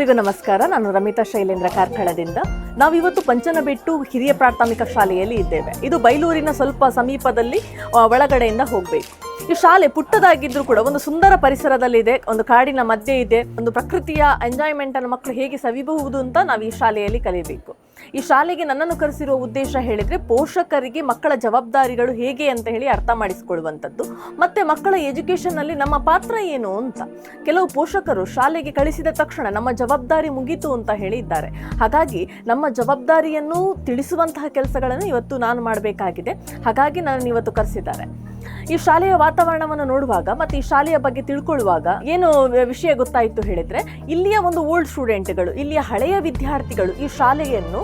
ಎಲ್ರಿಗೂ ನಮಸ್ಕಾರ. ನಾನು ರಮಿತಾ ಶೈಲೇಂದ್ರ ಕಾರ್ಕಳದಿಂದ. ನಾವಿವತ್ತು ಪಂಚನಬೆಟ್ಟು ಹಿರಿಯ ಪ್ರಾಥಮಿಕ ಶಾಲೆಯಲ್ಲಿ ಇದ್ದೇವೆ. ಇದು ಬೈಲೂರಿನ ಸ್ವಲ್ಪ ಸಮೀಪದಲ್ಲಿ ಒಳಗಡೆಯಿಂದ ಹೋಗಬೇಕು. ಈ ಶಾಲೆ ಪುಟ್ಟದಾಗಿದ್ರೂ ಕೂಡ ಒಂದು ಸುಂದರ ಪರಿಸರದಲ್ಲಿದೆ, ಒಂದು ಕಾಡಿನ ಮಧ್ಯೆ ಇದೆ. ಒಂದು ಪ್ರಕೃತಿಯ ಎಂಜಾಯ್ಮೆಂಟ್ ಅನ್ನು ಮಕ್ಕಳು ಹೇಗೆ ಸವಿಬಹುದು ಅಂತ ನಾವು ಈ ಶಾಲೆಯಲ್ಲಿ ಕಲಿಯಬೇಕು. ಈ ಶಾಲೆಗೆ ನನ್ನನ್ನು ಕರೆಸಿರುವ ಉದ್ದೇಶ ಹೇಳಿದ್ರೆ ಪೋಷಕರಿಗೆ ಮಕ್ಕಳ ಜವಾಬ್ದಾರಿಗಳು ಹೇಗೆ ಅಂತ ಹೇಳಿ ಅರ್ಥ ಮಾಡಿಸಿಕೊಳ್ಳುವಂಥದ್ದು, ಮತ್ತೆ ಮಕ್ಕಳ ಎಜುಕೇಶನ್ ನಲ್ಲಿ ನಮ್ಮ ಪಾತ್ರ ಏನು ಅಂತ. ಕೆಲವು ಪೋಷಕರು ಶಾಲೆಗೆ ಕಳಿಸಿದ ತಕ್ಷಣ ನಮ್ಮ ಜವಾಬ್ದಾರಿ ಮುಗೀತು ಅಂತ ಹೇಳಿದ್ದಾರೆ. ಹಾಗಾಗಿ ನಮ್ಮ ಜವಾಬ್ದಾರಿಯನ್ನು ತಿಳಿಸುವಂತಹ ಕೆಲಸಗಳನ್ನು ಇವತ್ತು ನಾನು ಮಾಡಬೇಕಾಗಿದೆ. ಹಾಗಾಗಿ ನಾನು ಇವತ್ತು ಕರೆಸಿದ್ದಾರೆ. ಈ ಶಾಲೆಯ ವಾತಾವರಣವನ್ನು ನೋಡುವಾಗ ಮತ್ತೆ ಈ ಶಾಲೆಯ ಬಗ್ಗೆ ತಿಳ್ಕೊಳ್ಳುವಾಗ ಏನು ವಿಷಯ ಗೊತ್ತಾಯಿತು ಹೇಳಿದ್ರೆ, ಇಲ್ಲಿಯ ಒಂದು ಓಲ್ಡ್ ಸ್ಟೂಡೆಂಟ್ಗಳು, ಇಲ್ಲಿಯ ಹಳೆಯ ವಿದ್ಯಾರ್ಥಿಗಳು ಈ ಶಾಲೆಯನ್ನು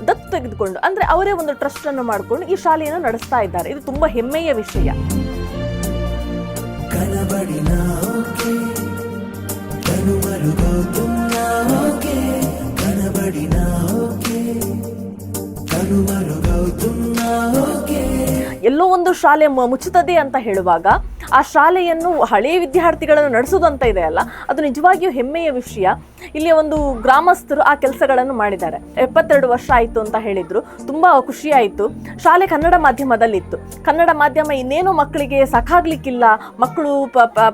ದತ್ತು ತೆಗೆದುಕೊಂಡು, ಅಂದ್ರೆ ಅವರೇ ಒಂದು ಟ್ರಸ್ಟ್ ಅನ್ನು ಮಾಡಿಕೊಂಡು ಈ ಶಾಲೆಯನ್ನು ನಡೆಸ್ತಾ ಇದ್ದಾರೆ. ಇದು ತುಂಬಾ ಹೆಮ್ಮೆಯ ವಿಷಯ. ಎಲ್ಲೋ ಒಂದು ಶಾಲೆ ಮುಚ್ಚುತ್ತದೆ ಅಂತ ಹೇಳುವಾಗ ಆ ಶಾಲೆಯನ್ನು ಹಳೆಯ ವಿದ್ಯಾರ್ಥಿಗಳನ್ನು ನಡೆಸೋದು ಅಂತ ಇದೆ ಅಲ್ಲ, ಅದು ನಿಜವಾಗಿಯೂ ಹೆಮ್ಮೆಯ ವಿಷಯ. ಇಲ್ಲಿಯ ಒಂದು ಗ್ರಾಮಸ್ಥರು ಆ ಕೆಲಸಗಳನ್ನು ಮಾಡಿದ್ದಾರೆ. 72 ವರ್ಷ ಆಯಿತು ಅಂತ ಹೇಳಿದ್ರು, ತುಂಬಾ ಖುಷಿ ಆಯಿತು. ಶಾಲೆ ಕನ್ನಡ ಮಾಧ್ಯಮದಲ್ಲಿತ್ತು. ಕನ್ನಡ ಮಾಧ್ಯಮ ಇನ್ನೇನು ಮಕ್ಕಳಿಗೆ ಸಾಕಾಗ್ಲಿಕ್ಕಿಲ್ಲ, ಮಕ್ಕಳು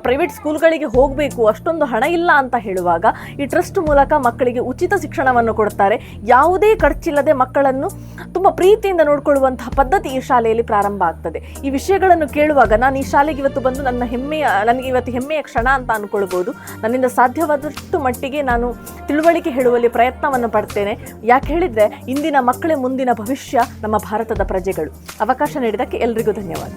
ಪ್ರೈವೇಟ್ ಸ್ಕೂಲ್ಗಳಿಗೆ ಹೋಗಬೇಕು, ಅಷ್ಟೊಂದು ಹಣ ಇಲ್ಲ ಅಂತ ಹೇಳುವಾಗ ಈ ಟ್ರಸ್ಟ್ ಮೂಲಕ ಮಕ್ಕಳಿಗೆ ಉಚಿತ ಶಿಕ್ಷಣವನ್ನು ಕೊಡ್ತಾರೆ. ಯಾವುದೇ ಖರ್ಚಿಲ್ಲದೆ ಮಕ್ಕಳನ್ನು ತುಂಬ ಪ್ರೀತಿಯಿಂದ ನೋಡಿಕೊಳ್ಳುವಂತಹ ಪದ್ಧತಿ ಈ ಶಾಲೆಯಲ್ಲಿ ಪ್ರಾರಂಭ ಆಗ್ತದೆ. ಈ ವಿಷಯಗಳನ್ನು ಕೇಳುವಾಗ ನಾನು ಈ ಶಾಲೆಗೆ ಇವತ್ತು ಬಂದು ನನಗೆ ಇವತ್ತು ಹೆಮ್ಮೆಯ ಕ್ಷಣ ಅಂತ ಅನ್ಕೊಳ್ಬೋದು. ನನ್ನಿಂದ ಸಾಧ್ಯವಾದಷ್ಟು ಮಟ್ಟಿಗೆ ನಾನು ತಿಳುವಳಿಕೆ ಹೇಳುವಲ್ಲಿ ಪ್ರಯತ್ನವನ್ನು ಪಡ್ತೇನೆ. ಯಾಕೆ ಹೇಳಿದ್ರೆ ಇಂದಿನ ಮಕ್ಕಳೇ ಮುಂದಿನ ಭವಿಷ್ಯ, ನಮ್ಮ ಭಾರತದ ಪ್ರಜೆಗಳು. ಅವಕಾಶ ನೀಡಿದ್ದಕ್ಕೆ ಎಲ್ರಿಗೂ ಧನ್ಯವಾದ.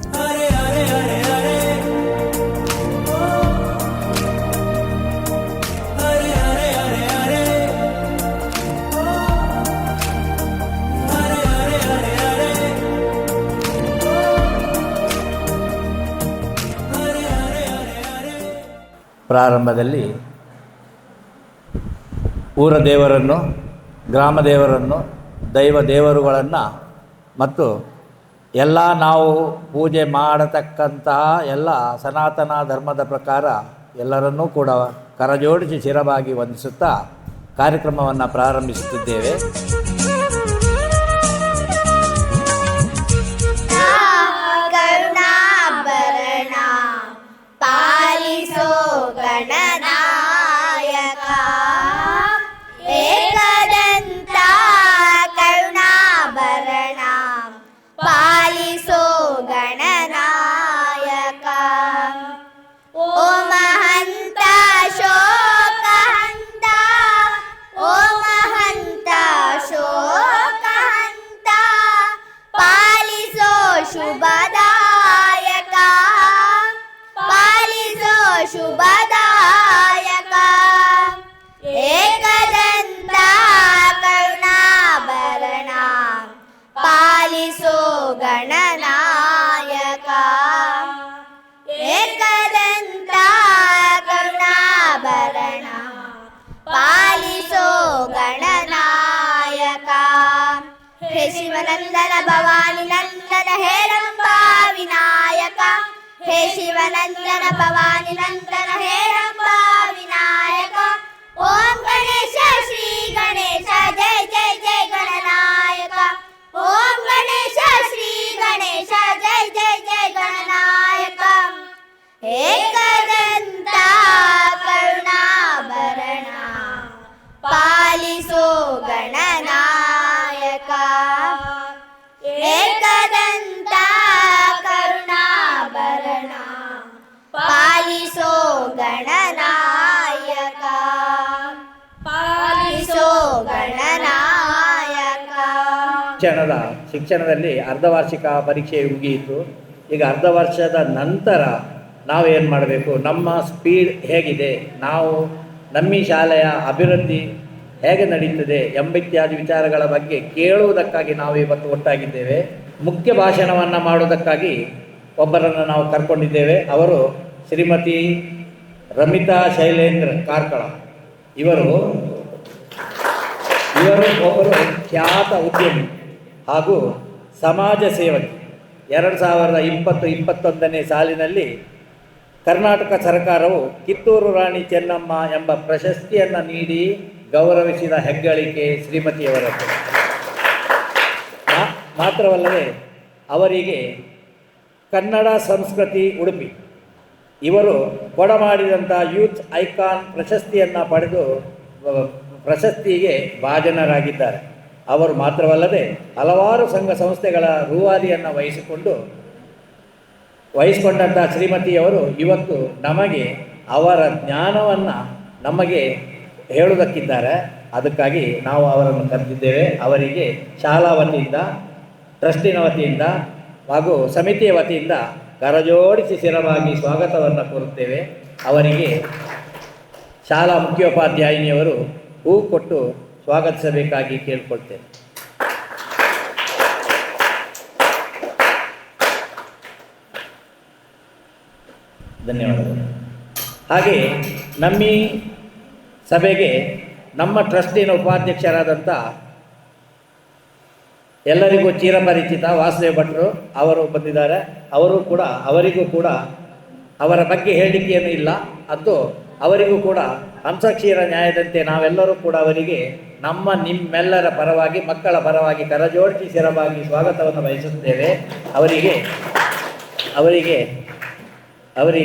ಪ್ರಾರಂಭದಲ್ಲಿ ಊರ ದೇವರನ್ನು, ಗ್ರಾಮ ದೇವರನ್ನು, ದೈವ ದೇವರುಗಳನ್ನು ಮತ್ತು ಎಲ್ಲ ನಾವು ಪೂಜೆ ಮಾಡತಕ್ಕಂತಹ ಎಲ್ಲ ಸನಾತನ ಧರ್ಮದ ಪ್ರಕಾರ ಎಲ್ಲರನ್ನೂ ಕೂಡ ಕರಜೋಡಿಸಿ ಶಿರವಾಗಿ ವಂದಿಸುತ್ತಾ ಕಾರ್ಯಕ್ರಮವನ್ನು ಪ್ರಾರಂಭಿಸುತ್ತಿದ್ದೇವೆ. ಶುಭದಾಯಕ ಏಕದಂತ ಕರುಣಾಭರಣ ಪಾಲಿಸೋ ಗಣನಾಯಕ. ಏಕದಂತ ಕರುಣಾಭರಣ ಪಾಲಿಸೋ ಗಣನಾಯಕ. ಹೇ ಶಿವನಂದನ ಭವಾನಿ ನಂದನ ಹೇರಂಬ ವಿನಾಯಕ. ಹೇ ಶಿವನಂದನ ಭವಾನಿ ನಂದನ ಹೇರಂಬ ವಿನಾಯಕ. ಓಂ ಗಣೇಶ ಶ್ರೀ ಗಣೇಶ ಜಯ ಜಯ ಜಯ ಗಣನಾಯಕ. ಓಂ ಗಣೇಶ ಶ್ರೀ ಗಣೇಶ ಜಯ ಜಯ ಜಯ ಗಣನಾಯಕ. ಏಕದಂತ ಕರುಣಾಭರಣ ಪಾಲಿಸೋ ಗಣನಾಯಕ. ಏಕದಂತ ಕರುಣಾಭರಣ ಪಾಲಿಸೋ ಗಣನಾಯಕ. ಪಾಲಿಸೋ ಗಣನಾಯಕ. ಶಿಕ್ಷಣದಲ್ಲಿ ಅರ್ಧವಾರ್ಷಿಕ ಪರೀಕ್ಷೆ ಮುಗಿಯಿತು. ಈಗ ಅರ್ಧ ವರ್ಷದ ನಂತರ ನಾವೇನು ಮಾಡಬೇಕು, ನಮ್ಮ ಸ್ಪೀಡ್ ಹೇಗಿದೆ, ನಾವು ನಮ್ಮ ಶಾಲೆಯ ಅಭಿವೃದ್ಧಿ ಹೇಗೆ ನಡೀತದೆ ಎಂಬಿತ್ಯಾದಿ ವಿಚಾರಗಳ ಬಗ್ಗೆ ಕೇಳುವುದಕ್ಕಾಗಿ ನಾವು ಇವತ್ತು ಒಟ್ಟಾಗಿದ್ದೇವೆ. ಮುಖ್ಯ ಭಾಷಣವನ್ನು ಮಾಡುವುದಕ್ಕಾಗಿ ಒಬ್ಬರನ್ನು ನಾವು ಕರ್ಕೊಂಡಿದ್ದೇವೆ. ಅವರು ಶ್ರೀಮತಿ ರಮಿತಾ ಶೈಲೇಂದ್ರ ಕಾರ್ಕಳ. ಇವರು ಒಬ್ಬರು ಖ್ಯಾತ ಉದ್ಯಮಿ ಹಾಗೂ ಸಮಾಜ ಸೇವಕಿ. 2020-21ನೇ ಸಾಲಿನಲ್ಲಿ ಕರ್ನಾಟಕ ಸರ್ಕಾರವು ಕಿತ್ತೂರು ರಾಣಿ ಚೆನ್ನಮ್ಮ ಎಂಬ ಪ್ರಶಸ್ತಿಯನ್ನು ನೀಡಿ ಗೌರವಿಸಿದ ಹೆಗ್ಗಳಿಕೆ ಶ್ರೀಮತಿಯವರದ್ದು. ಮಾತ್ರವಲ್ಲದೆ ಅವರಿಗೆ ಕನ್ನಡ ಸಂಸ್ಕೃತಿ ಉಡುಪಿ ಇವರು ಕೊಡಮಾಡಿದಂಥ ಯೂತ್ ಐಕಾನ್ ಪ್ರಶಸ್ತಿಯನ್ನು ಪಡೆದು ಪ್ರಶಸ್ತಿಗೆ ಭಾಜನರಾಗಿದ್ದಾರೆ. ಅವರು ಮಾತ್ರವಲ್ಲದೆ ಹಲವಾರು ಸಂಘ ಸಂಸ್ಥೆಗಳ ರೂವಾರಿಯನ್ನು ವಹಿಸಿಕೊಂಡಂಥ ಶ್ರೀಮತಿಯವರು ಇವತ್ತು ನಮಗೆ ಅವರ ಜ್ಞಾನವನ್ನು ನಮಗೆ ಹೇಳುವುದಕ್ಕಿದ್ದಾರೆ. ಅದಕ್ಕಾಗಿ ನಾವು ಅವರನ್ನು ಕರೆದಿದ್ದೇವೆ. ಅವರಿಗೆ ಶಾಲಾ ವತಿಯಿಂದ, ಟ್ರಸ್ಟಿನ ವತಿಯಿಂದ ಹಾಗೂ ಸಮಿತಿಯ ವತಿಯಿಂದ ಕರಜೋಡಿಸಿ ಸ್ಥಿರವಾಗಿ ಸ್ವಾಗತವನ್ನು ಕೋರುತ್ತೇವೆ. ಅವರಿಗೆ ಶಾಲಾ ಮುಖ್ಯೋಪಾಧ್ಯಾಯಿನಿಯವರು ಹೂ ಕೊಟ್ಟು ಸ್ವಾಗತಿಸಬೇಕಾಗಿ ಕೇಳಿಕೊಳ್ತೇನೆ. ಧನ್ಯವಾದಗಳು. ಹಾಗೆ ನಮ್ಮಿ ಸಭೆಗೆ ನಮ್ಮ ಟ್ರಸ್ಟಿನ ಉಪಾಧ್ಯಕ್ಷರಾದಂಥ ಎಲ್ಲರಿಗೂ ಚಿರಪರಿಚಿತ ವಾಸುದೇವ್ ಭಟ್ರು ಅವರು ಬಂದಿದ್ದಾರೆ. ಅವರಿಗೂ ಕೂಡ ಅವರ ಬಗ್ಗೆ ಹೇಳಿಕೆಯನ್ನು ಇಲ್ಲ. ಅದು ಅವರಿಗೂ ಕೂಡ ಹಂಸಕ್ಷೀರ ನ್ಯಾಯದಂತೆ ನಾವೆಲ್ಲರೂ ಕೂಡ ಅವರಿಗೆ ನಿಮ್ಮೆಲ್ಲರ ಪರವಾಗಿ, ಮಕ್ಕಳ ಪರವಾಗಿ ಕರಜೋಡಿಸಿ ಸ್ಥಿರವಾಗಿ ಸ್ವಾಗತವನ್ನು ಬಯಸುತ್ತೇವೆ. ಅವರಿಗೆ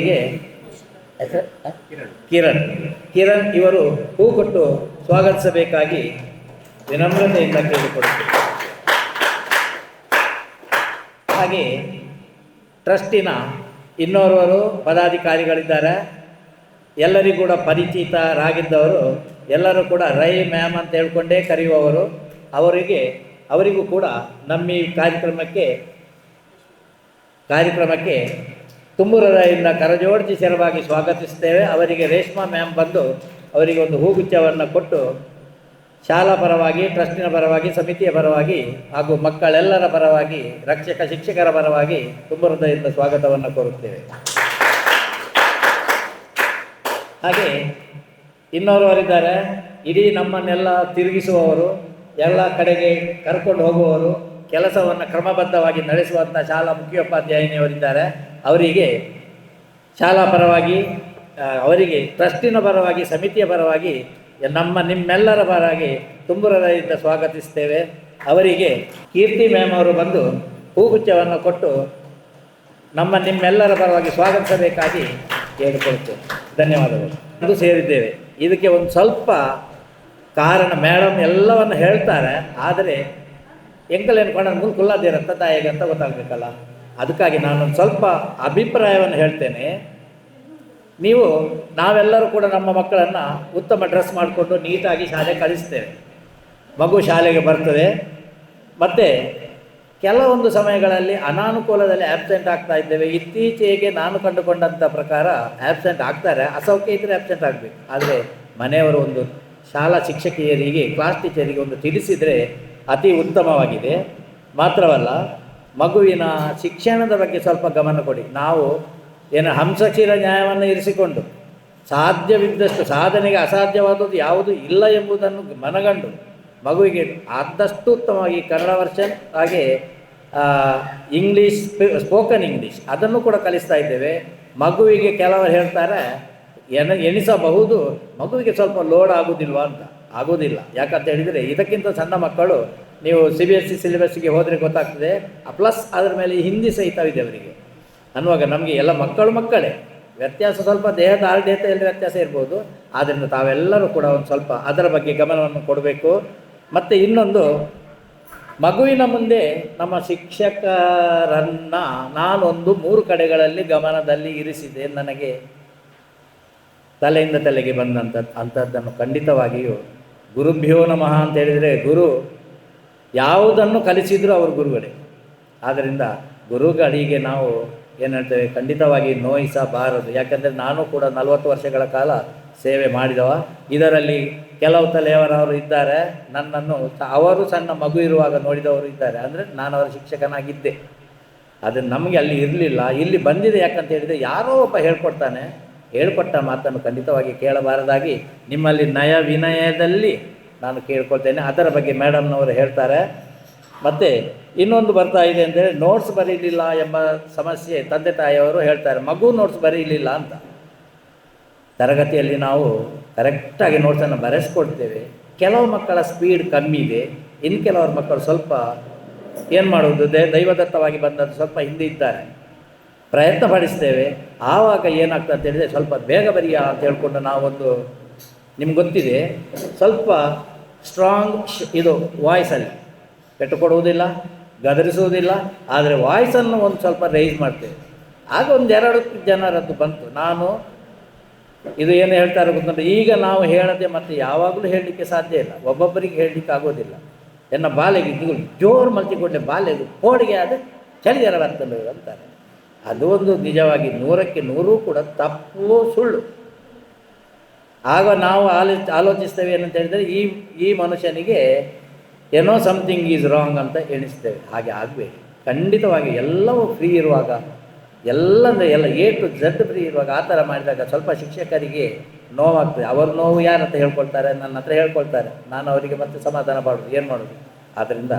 ಕಿರಣ್ ಇವರು ಹೂ ಕೊಟ್ಟು ಸ್ವಾಗತಿಸಬೇಕಾಗಿ ವಿನಮ್ರತೆಯಿಂದ ಕೇಳಿಕೊಡುತ್ತೇವೆ. ಹಾಗೆ ಟ್ರಸ್ಟಿನ ಇನ್ನೋರ್ವರು ಪದಾಧಿಕಾರಿಗಳಿದ್ದಾರೆ. ಎಲ್ಲರಿಗೂ ಕೂಡ ಪರಿಚಿತರಾಗಿದ್ದವರು, ಎಲ್ಲರೂ ಕೂಡ ರೈ ಮ್ಯಾಮ್ ಅಂತ ಹೇಳ್ಕೊಂಡೇ ಕರೆಯುವವರು. ಅವರಿಗೂ ಕೂಡ ನಮ್ಮ ಈ ಕಾರ್ಯಕ್ರಮಕ್ಕೆ ತುಂಬು ಹೃದಯದಿಂದ ಕರಜೋಡಿಸಿ ಸ್ಥಿರವಾಗಿ ಸ್ವಾಗತಿಸುತ್ತೇವೆ. ಅವರಿಗೆ ರೇಷ್ಮಾ ಮ್ಯಾಮ್ ಬಂದು ಅವರಿಗೆ ಒಂದು ಹೂಗುಚ್ಛವನ್ನು ಕೊಟ್ಟು ಶಾಲಾ ಪರವಾಗಿ, ಟ್ರಸ್ಟಿನ ಪರವಾಗಿ, ಸಮಿತಿಯ ಪರವಾಗಿ ಹಾಗೂ ಮಕ್ಕಳೆಲ್ಲರ ಪರವಾಗಿ, ಶಿಕ್ಷಕರ ಪರವಾಗಿ ತುಂಬು ಹೃದಯದಿಂದ ಸ್ವಾಗತವನ್ನು ಕೋರುತ್ತೇವೆ. ಹಾಗೆ ಇನ್ನೋರ್ವರಿದ್ದಾರೆ, ಇಡೀ ನಮ್ಮನ್ನೆಲ್ಲ ತಿರುಗಿಸುವವರು, ಎಲ್ಲ ಕಡೆಗೆ ಕರ್ಕೊಂಡು ಹೋಗುವವರು, ಕೆಲಸವನ್ನು ಕ್ರಮಬದ್ಧವಾಗಿ ನಡೆಸುವಂಥ ಶಾಲಾ ಮುಖ್ಯೋಪಾಧ್ಯಾಯಿನಿಯವರಿದ್ದಾರೆ. ಅವರಿಗೆ ಶಾಲಾ ಪರವಾಗಿ, ಅವರಿಗೆ ಟ್ರಸ್ಟಿನ ಪರವಾಗಿ, ಸಮಿತಿಯ ಪರವಾಗಿ, ನಿಮ್ಮೆಲ್ಲರ ಪರವಾಗಿ ತುಂಬು ಹೃದಯದಿಂದ ಸ್ವಾಗತಿಸ್ತೇವೆ. ಅವರಿಗೆ ಕೀರ್ತಿ ಮ್ಯಾಮ್ ಅವರು ಬಂದು ಹೂಗುಚ್ಛವನ್ನು ಕೊಟ್ಟು ನಿಮ್ಮೆಲ್ಲರ ಪರವಾಗಿ ಸ್ವಾಗತಿಸಬೇಕಾಗಿ ಕೇಳಿಕೊಳ್ತೇವೆ. ಧನ್ಯವಾದಗಳು. ಅದು ಸೇರಿದ್ದೇವೆ. ಇದಕ್ಕೆ ಒಂದು ಸ್ವಲ್ಪ ಕಾರಣ, ಮೇಡಮ್ ಎಲ್ಲವನ್ನು ಹೇಳ್ತಾರೆ, ಆದರೆ ಎಂಕಲ್ ಎನ್ಕೊಂಡು ಮುಂದೆ ಕುಲ್ಲದಿರತ್ತ ತಾಯಿಗೆ ಅಂತ ಗೊತ್ತಾಗಬೇಕಲ್ಲ. ಅದಕ್ಕಾಗಿ ನಾನೊಂದು ಸ್ವಲ್ಪ ಅಭಿಪ್ರಾಯವನ್ನು ಹೇಳ್ತೇನೆ. ನಾವೆಲ್ಲರೂ ಕೂಡ ನಮ್ಮ ಮಕ್ಕಳನ್ನು ಉತ್ತಮ ಡ್ರೆಸ್ ಮಾಡಿಕೊಂಡು ನೀಟಾಗಿ ಶಾಲೆಗೆ ಕಳಿಸ್ತೇವೆ. ಮಗು ಶಾಲೆಗೆ ಬರ್ತದೆ. ಮತ್ತು ಕೆಲವೊಂದು ಸಮಯಗಳಲ್ಲಿ ಅನಾನುಕೂಲದಲ್ಲಿ ಆ್ಯಬ್ಸೆಂಟ್ ಆಗ್ತಾ ಇದ್ದೇವೆ. ಇತ್ತೀಚೆಗೆ ನಾನು ಕಂಡುಕೊಂಡಂಥ ಪ್ರಕಾರ ಆ್ಯಬ್ಸೆಂಟ್ ಆಗ್ತಾರೆ, ಅಸೌಖ್ಯ ಇದ್ದರೆ ಆ್ಯಬ್ಸೆಂಟ್ ಆಗಬೇಕು. ಆದರೆ ಮನೆಯವರು ಒಂದು ಶಾಲಾ ಶಿಕ್ಷಕಿಯರಿಗೆ, ಕ್ಲಾಸ್ ಟೀಚರಿಗೆ ಒಂದು ತಿಳಿಸಿದರೆ ಅತಿ ಉತ್ತಮವಾಗಿದೆ. ಮಾತ್ರವಲ್ಲ, ಮಗುವಿನ ಶಿಕ್ಷಣದ ಬಗ್ಗೆ ಸ್ವಲ್ಪ ಗಮನ ಕೊಡಿ. ನಾವು ಹಂಸಕ್ಷೀರ ನ್ಯಾಯವನ್ನು ಇರಿಸಿಕೊಂಡು ಸಾಧ್ಯವಿದ್ದಷ್ಟು, ಸಾಧನೆಗೆ ಅಸಾಧ್ಯವಾದದ್ದು ಯಾವುದೂ ಇಲ್ಲ ಎಂಬುದನ್ನು ಮನಗಂಡು ಮಗುವಿಗೆ ಆದಷ್ಟು ಉತ್ತಮವಾಗಿ ಕನ್ನಡ ವರ್ಷನ್, ಹಾಗೆ ಇಂಗ್ಲೀಷ್, ಸ್ಪೋಕನ್ ಇಂಗ್ಲೀಷ್ ಅದನ್ನು ಕೂಡ ಕಲಿಸ್ತಾ ಇದ್ದೇವೆ. ಮಗುವಿಗೆ ಕೆಲವರು ಹೇಳ್ತಾರೆ ಎಣಿಸಬಹುದು, ಮಗುವಿಗೆ ಸ್ವಲ್ಪ ಲೋಡ್ ಆಗೋದಿಲ್ವಾ ಅಂತ. ಆಗೋದಿಲ್ಲ. ಯಾಕಂತ ಹೇಳಿದರೆ ಇದಕ್ಕಿಂತ ಸಣ್ಣ ಮಕ್ಕಳು, ನೀವು CBSE ಸಿಲೆಬಸ್ಸಿಗೆ ಹೋದರೆ ಗೊತ್ತಾಗ್ತದೆ, ಪ್ಲಸ್ ಅದರ ಮೇಲೆ ಹಿಂದಿ ಸಹಿತವಿದೆ ಅವರಿಗೆ ಅನ್ನುವಾಗ ನಮಗೆ ಎಲ್ಲ ಮಕ್ಕಳೇ. ವ್ಯತ್ಯಾಸ ಸ್ವಲ್ಪ ದೇಹದ ಆರ್ಢ್ಯತೆಯಲ್ಲಿ ವ್ಯತ್ಯಾಸ ಇರ್ಬೋದು. ಆದ್ದರಿಂದ ತಾವೆಲ್ಲರೂ ಕೂಡ ಒಂದು ಸ್ವಲ್ಪ ಅದರ ಬಗ್ಗೆ ಗಮನವನ್ನು ಕೊಡಬೇಕು. ಮತ್ತು ಇನ್ನೊಂದು, ಮಗುವಿನ ಮುಂದೆ ನಮ್ಮ ಶಿಕ್ಷಕರನ್ನು ನಾನೊಂದು 3 ಕಡೆಗಳಲ್ಲಿ ಗಮನದಲ್ಲಿ ಇರಿಸಿದೆ. ನನಗೆ ತಲೆಯಿಂದ ತಲೆಗೆ ಅಂಥದ್ದನ್ನು ಖಂಡಿತವಾಗಿಯೂ ಗುರುಭ್ಯೋ ನಮಃ ಅಂತ ಹೇಳಿದರೆ, ಗುರು ಯಾವುದನ್ನು ಕಲಿಸಿದರೂ ಅವರು ಗುರುಗಳೇ. ಆದ್ದರಿಂದ ಗುರುಗಳಿಗೆ ನಾವು ಏನು ಹೇಳ್ತೇವೆ, ಖಂಡಿತವಾಗಿ ನೋಯಿಸಬಾರದು. ಯಾಕಂದರೆ ನಾನು ಕೂಡ 40 ವರ್ಷಗಳ ಕಾಲ ಸೇವೆ ಮಾಡಿದವ. ಇದರಲ್ಲಿ ಕೆಲವು ತಲೆಯವರವರು ಇದ್ದಾರೆ, ನನ್ನನ್ನು ಅವರು ಸಣ್ಣ ಮಗು ಇರುವಾಗ ನೋಡಿದವರು ಇದ್ದಾರೆ. ಅಂದರೆ ನಾನು ಅವರ ಶಿಕ್ಷಕನಾಗಿದ್ದೆ. ಅದು ನಮಗೆ ಅಲ್ಲಿ ಇರಲಿಲ್ಲ, ಇಲ್ಲಿ ಬಂದಿದೆ. ಯಾಕಂತ ಹೇಳಿದರೆ ಯಾರೋ ಒಬ್ಬ ಹೇಳ್ಕೊಟ್ಟ ಮಾತನ್ನು ಖಂಡಿತವಾಗಿ ಕೇಳಬಾರದಾಗಿ ನಿಮ್ಮಲ್ಲಿ ನಯ ವಿನಯದಲ್ಲಿ ನಾನು ಕೇಳ್ಕೊಳ್ತೇನೆ. ಅದರ ಬಗ್ಗೆ ಮೇಡಮ್ನವರು ಹೇಳ್ತಾರೆ. ಮತ್ತು ಇನ್ನೊಂದು ಬರ್ತಾ ಇದೆ ಅಂದರೆ, ನೋಟ್ಸ್ ಬರೀಲಿಲ್ಲ ಎಂಬ ಸಮಸ್ಯೆ ತಂದೆ ತಾಯಿಯವರು ಹೇಳ್ತಾರೆ. ಮಗು ನೋಟ್ಸ್ ಬರೀಲಿಲ್ಲ ಅಂತ. ತರಗತಿಯಲ್ಲಿ ನಾವು ಕರೆಕ್ಟಾಗಿ ನೋಟ್ಸನ್ನು ಬರೆಸ್ಕೊಡ್ತೇವೆ. ಕೆಲವು ಮಕ್ಕಳ ಸ್ಪೀಡ್ ಕಮ್ಮಿ ಇದೆ, ಇನ್ನು ಕೆಲವರು ಮಕ್ಕಳು ಸ್ವಲ್ಪ ಏನು ಮಾಡುವುದು, ದೈವದತ್ತವಾಗಿ ಬಂದದ್ದು ಸ್ವಲ್ಪ ಹಿಂದೆ ಇದ್ದಾರೆ. ಪ್ರಯತ್ನ ಪಡಿಸ್ತೇವೆ. ಆವಾಗ ಏನಾಗ್ತದೆ ಅಂತ ಹೇಳಿದರೆ, ಸ್ವಲ್ಪ ಬೇಗ ಬರಿಯಾ ಅಂತ ಹೇಳ್ಕೊಂಡು ನಾವೊಂದು, ನಿಮ್ಗೆ ಗೊತ್ತಿದೆ, ಸ್ವಲ್ಪ ಸ್ಟ್ರಾಂಗ್ ಇದು ವಾಯ್ಸಲ್ಲಿ ಪೆಟ್ಟು ಕೊಡುವುದಿಲ್ಲ, ಗದರಿಸುವುದಿಲ್ಲ, ಆದರೆ ವಾಯ್ಸನ್ನು ಒಂದು ಸ್ವಲ್ಪ ರೈಸ್ ಮಾಡ್ತೇವೆ. ಆಗ ಒಂದು 2 ಜನರದ್ದು ಬಂತು. ನಾನು ಇದು ಏನು ಹೇಳ್ತಾರೆ ಗೊತ್ತುಂಟು, ಈಗ ನಾವು ಹೇಳದೆ ಮತ್ತು ಯಾವಾಗಲೂ ಹೇಳಲಿಕ್ಕೆ ಸಾಧ್ಯ ಇಲ್ಲ, ಒಬ್ಬೊಬ್ಬರಿಗೆ ಹೇಳಲಿಕ್ಕೆ ಆಗೋದಿಲ್ಲ. ಎನ್ನ ಬಾಲೆಗೆ ಇದು ಜೋರು ಮಲ್ತಿಕೊಂಡೆ ಬಾಲೆಗೆ ಕೋಡಿಗೆ ಅದು ಚಳಿಗಾರ ಬರ್ತದೆ ಅಂತಾರೆ. ಅದು ಒಂದು ನಿಜವಾಗಿ 100ಕ್ಕೆ 100 ಕೂಡ ತಪ್ಪು ಸುಳ್ಳು. ಆಗ ನಾವು ಆಲೋಚಿಸ್ತೇವೆ ಏನಂತ ಹೇಳಿದರೆ, ಈ ಮನುಷ್ಯನಿಗೆ ಏನೋ ಸಮಥಿಂಗ್ ಈಸ್ ರಾಂಗ್ ಅಂತ ಎಣಿಸ್ತೇವೆ. ಹಾಗೆ ಆಗಬೇಕು. ಖಂಡಿತವಾಗಿ ಎಲ್ಲವೂ ಫ್ರೀ ಇರುವಾಗ, ಎಲ್ಲ A to Z ಫ್ರೀ ಇರುವಾಗ ಆ ಥರ ಮಾಡಿದಾಗ ಸ್ವಲ್ಪ ಶಿಕ್ಷಕರಿಗೆ ನೋವಾಗ್ತದೆ. ಅವ್ರ ನೋವು ಯಾರ ಹತ್ರ ಹೇಳ್ಕೊಳ್ತಾರೆ, ನನ್ನ ಹತ್ರ ಹೇಳ್ಕೊಳ್ತಾರೆ, ನಾನು ಅವರಿಗೆ ಮತ್ತೆ ಸಮಾಧಾನ ಮಾಡೋದು, ಏನು ಮಾಡೋದು. ಆದ್ದರಿಂದ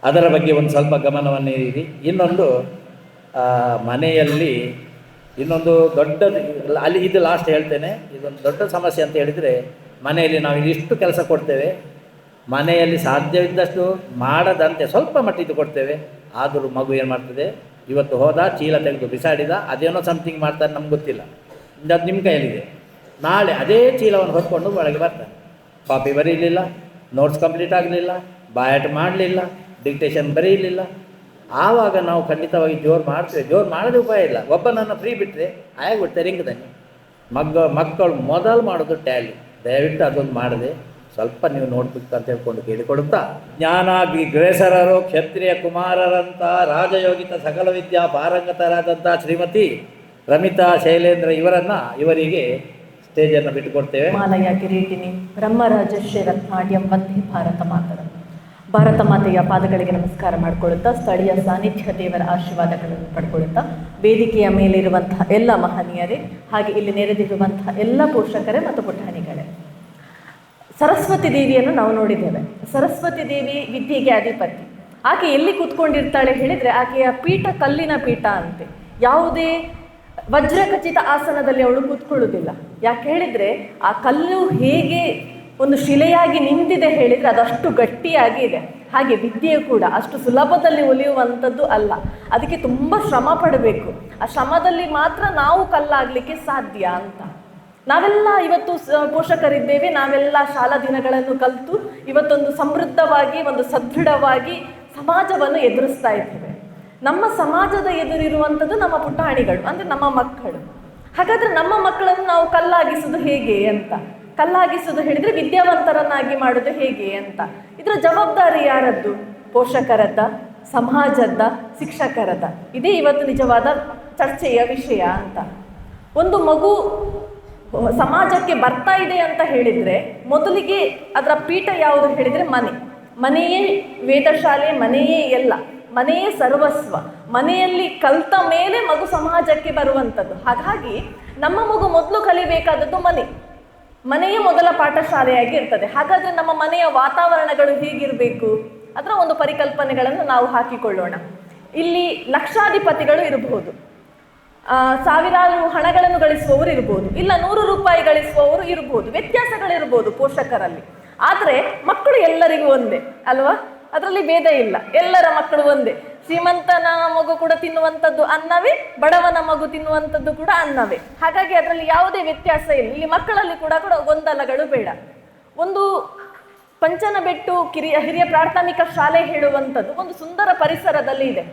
ಅದರ ಬಗ್ಗೆ ಒಂದು ಸ್ವಲ್ಪ ಗಮನವನ್ನು ನೀಡಿ. ಇನ್ನೊಂದು ಮನೆಯಲ್ಲಿ ಇನ್ನೊಂದು ದೊಡ್ಡದು, ಅಲ್ಲಿ ಇದು ಲಾಸ್ಟ್ ಹೇಳ್ತೇನೆ, ಇದೊಂದು ದೊಡ್ಡ ಸಮಸ್ಯೆ ಅಂತ ಹೇಳಿದರೆ, ಮನೆಯಲ್ಲಿ ನಾವು ಇಷ್ಟು ಕೆಲಸ ಕೊಡ್ತೇವೆ, ಮನೆಯಲ್ಲಿ ಸಾಧ್ಯವಿದ್ದಷ್ಟು ಮಾಡದಂತೆ ಸ್ವಲ್ಪ ಮಟ್ಟಿದ್ದು ಕೊಡ್ತೇವೆ. ಆದರೂ ಮಗು ಏನು ಮಾಡ್ತದೆ, ಇವತ್ತು ಹೋದ ಚೀಲ ತೆಗೆದು ಬಿಸಾಡಿದ, ಅದೇನೋ ಸಮಥಿಂಗ್ ಮಾಡ್ತಾರೆ, ನಮ್ಗೆ ಗೊತ್ತಿಲ್ಲ, ಅದು ನಿಮ್ಮ ಕೈಯಲ್ಲಿದೆ. ನಾಳೆ ಅದೇ ಚೀಲವನ್ನು ಹೊತ್ಕೊಂಡು ಒಳಗೆ ಬರ್ತಾನೆ. ಕಾಪಿ ಬರೀಲಿಲ್ಲ, ನೋಟ್ಸ್ ಕಂಪ್ಲೀಟ್ ಆಗಲಿಲ್ಲ, ಬಾಯಾಟ ಮಾಡಲಿಲ್ಲ, ಡಿಕ್ಟೇಷನ್ ಬರೀಲಿಲ್ಲ. ಆವಾಗ ನಾವು ಖಂಡಿತವಾಗಿ ಜೋರು ಮಾಡ್ತೇವೆ. ಜೋರು ಮಾಡೋದು ಉಪಾಯ ಇಲ್ಲ. ಒಬ್ಬನನ್ನು ಫ್ರೀ ಬಿಟ್ಟರೆ ಆಗಿಬಿಡ್ತಾರೆ ರಿಂಗ್ದಾನೆ. ಮಕ್ಕಳು ಮೊದಲು ಮಾಡೋದು ಟ್ಯಾಲಿ. ದಯವಿಟ್ಟು ಅದೊಂದು ಮಾಡದೆ ಸ್ವಲ್ಪ ನೀವು ನೋಡ್ಬೇಕು ಅಂತ ಹೇಳ್ಕೊಂಡು ಕೇಳಿಕೊಡುತ್ತಾ, ಜ್ಞಾನಾಗ್ರೇಸರರು ಕ್ಷತ್ರಿಯ ಕುಮಾರರಂಥ ರಾಜಯೋಗಿತ ಸಕಲ ವಿದ್ಯಾ ಪಾರಂಗತರಾದಂಥ ಶ್ರೀಮತಿ ರಮಿತಾ ಶೈಲೇಂದ್ರ ಇವರಿಗೆ ಸ್ಟೇಜನ್ನು ಬಿಟ್ಟುಕೊಡ್ತೇವೆ. ಮಾಲಯ ಕಿರೀಟಿನಿ ಬ್ರಹ್ಮರಾಜಶ್ರೀ ರತ್ನಾಡ್ಯಂ ವಂದೇ ಭಾರತ ಮಾತರಂ. ಭಾರತ ಮಾತೆಯ ಪಾದಗಳಿಗೆ ನಮಸ್ಕಾರ ಮಾಡಿಕೊಳ್ಳುತ್ತಾ, ಸ್ಥಳೀಯ ಸಾನ್ನಿಧ್ಯ ದೇವರ ಆಶೀರ್ವಾದಗಳನ್ನು ಪಡ್ಕೊಳ್ಳುತ್ತಾ, ವೇದಿಕೆಯ ಮೇಲಿರುವಂತಹ ಎಲ್ಲ ಮಹನೀಯರೇ, ಹಾಗೆ ಇಲ್ಲಿ ನೆರೆದಿರುವಂತಹ ಎಲ್ಲ ಪೋಷಕರೇ ಮತ್ತು ಪುಟಾಣಿಗಳೇ, ಸರಸ್ವತಿ ದೇವಿಯನ್ನು ನಾವು ನೋಡಿದ್ದೇವೆ. ಸರಸ್ವತಿ ದೇವಿ ವಿದ್ಯೆಗೆ ಅಧಿಪತಿ. ಆಕೆ ಎಲ್ಲಿ ಕೂತ್ಕೊಂಡಿರ್ತಾಳೆ ಹೇಳಿದರೆ, ಆಕೆಯ ಪೀಠ ಕಲ್ಲಿನ ಪೀಠ ಅಂತೆ. ಯಾವುದೇ ವಜ್ರಖಚಿತ ಆಸನದಲ್ಲಿ ಅವಳು ಕೂತ್ಕೊಳ್ಳುವುದಿಲ್ಲ. ಯಾಕೆ ಹೇಳಿದರೆ, ಆ ಕಲ್ಲು ಹೇಗೆ ಒಂದು ಶಿಲೆಯಾಗಿ ನಿಂತಿದೆ ಹೇಳಿದರೆ ಅದಷ್ಟು ಗಟ್ಟಿಯಾಗಿ ಇದೆ. ಹಾಗೆ ವಿದ್ಯೆಯು ಕೂಡ ಅಷ್ಟು ಸುಲಭದಲ್ಲಿ ಒಲಿಯುವಂಥದ್ದು ಅಲ್ಲ. ಅದಕ್ಕೆ ತುಂಬ ಶ್ರಮ ಪಡಬೇಕು. ಆ ಶ್ರಮದಲ್ಲಿ ಮಾತ್ರ ನಾವು ಕಲ್ಲಾಗಲಿಕ್ಕೆ ಸಾಧ್ಯ ಅಂತ. ನಾವೆಲ್ಲ ಇವತ್ತು ಪೋಷಕರಿದ್ದೇವೆ. ನಾವೆಲ್ಲ ಶಾಲಾ ದಿನಗಳನ್ನು ಕಲಿತು ಇವತ್ತೊಂದು ಸಮೃದ್ಧವಾಗಿ, ಒಂದು ಸದೃಢವಾಗಿ ಸಮಾಜವನ್ನು ಎದುರಿಸ್ತಾ ಇದ್ದೇವೆ. ನಮ್ಮ ಸಮಾಜದ ಎದುರಿರುವಂಥದ್ದು ನಮ್ಮ ಪುಟಾಣಿಗಳು, ಅಂದರೆ ನಮ್ಮ ಮಕ್ಕಳು. ಹಾಗಾದರೆ ನಮ್ಮ ಮಕ್ಕಳನ್ನು ನಾವು ಕಲ್ಲಾಗಿಸೋದು ಹೇಗೆ ಅಂತ, ಕಲ್ಲಾಗಿಸೋದು ಹೇಳಿದರೆ ವಿದ್ಯಾವಂತರನ್ನಾಗಿ ಮಾಡೋದು ಹೇಗೆ ಅಂತ. ಇದರ ಜವಾಬ್ದಾರಿ ಯಾರದ್ದು? ಪೋಷಕರದ್ದ, ಸಮಾಜದ, ಶಿಕ್ಷಕರದ? ಇದೇ ಇವತ್ತು ನಿಜವಾದ ಚರ್ಚೆಯ ವಿಷಯ ಅಂತ. ಒಂದು ಮಗು ಸಮಾಜಕ್ಕೆ ಬರ್ತಾ ಇದೆ ಅಂತ ಹೇಳಿದರೆ ಮೊದಲಿಗೆ ಅದರ ಪೀಠ ಯಾವುದು ಹೇಳಿದರೆ ಮನೆಯೇ ವೇದಶಾಲೆ, ಮನೆಯೇ ಎಲ್ಲ, ಮನೆಯೇ ಸರ್ವಸ್ವ. ಮನೆಯಲ್ಲಿ ಕಲಿತ ಮೇಲೆ ಮಗು ಸಮಾಜಕ್ಕೆ ಬರುವಂಥದ್ದು. ಹಾಗಾಗಿ ನಮ್ಮ ಮಗು ಮೊದಲು ಕಲಿಬೇಕಾದದ್ದು ಮನೆಯೇ ಮೊದಲ ಪಾಠಶಾಲೆಯಾಗಿ ಇರ್ತದೆ. ಹಾಗಾದರೆ ನಮ್ಮ ಮನೆಯ ವಾತಾವರಣಗಳು ಹೇಗಿರಬೇಕು ಅದರ ಒಂದು ಪರಿಕಲ್ಪನೆಗಳನ್ನು ನಾವು ಹಾಕಿಕೊಳ್ಳೋಣ. ಇಲ್ಲಿ ಲಕ್ಷಾಧಿಪತಿಗಳು ಇರಬಹುದು, ಸಾವಿರಾರು ಹಣಗಳನ್ನು ಗಳಿಸುವವರು ಇರ್ಬೋದು, ಇಲ್ಲ 100 ರೂಪಾಯಿ ಗಳಿಸುವವರು ಇರ್ಬೋದು, ವ್ಯತ್ಯಾಸಗಳಿರ್ಬೋದು ಪೋಷಕರಲ್ಲಿ. ಆದರೆ ಮಕ್ಕಳು ಎಲ್ಲರಿಗೂ ಒಂದೇ ಅಲ್ವಾ? ಅದರಲ್ಲಿ ಭೇದ ಇಲ್ಲ. ಎಲ್ಲರ ಮಕ್ಕಳು ಒಂದೇ. ಶ್ರೀಮಂತನ ಮಗು ಕೂಡ ತಿನ್ನುವಂಥದ್ದು ಅನ್ನವೇ, ಬಡವನ ಮಗು ತಿನ್ನುವಂಥದ್ದು ಕೂಡ ಅನ್ನವೇ. ಹಾಗಾಗಿ ಅದರಲ್ಲಿ ಯಾವುದೇ ವ್ಯತ್ಯಾಸ ಇಲ್ಲ. ಇಲ್ಲಿ ಮಕ್ಕಳಲ್ಲಿ ಕೂಡ ಗೊಂದಲಗಳು ಬೇಡ. ಒಂದು ಪಂಚನಬೆಟ್ಟು ಹಿರಿಯ ಪ್ರಾಥಮಿಕ ಶಾಲೆ ಹೇಳುವಂಥದ್ದು ಒಂದು ಸುಂದರ ಪರಿಸರದಲ್ಲಿ ಇದೆ.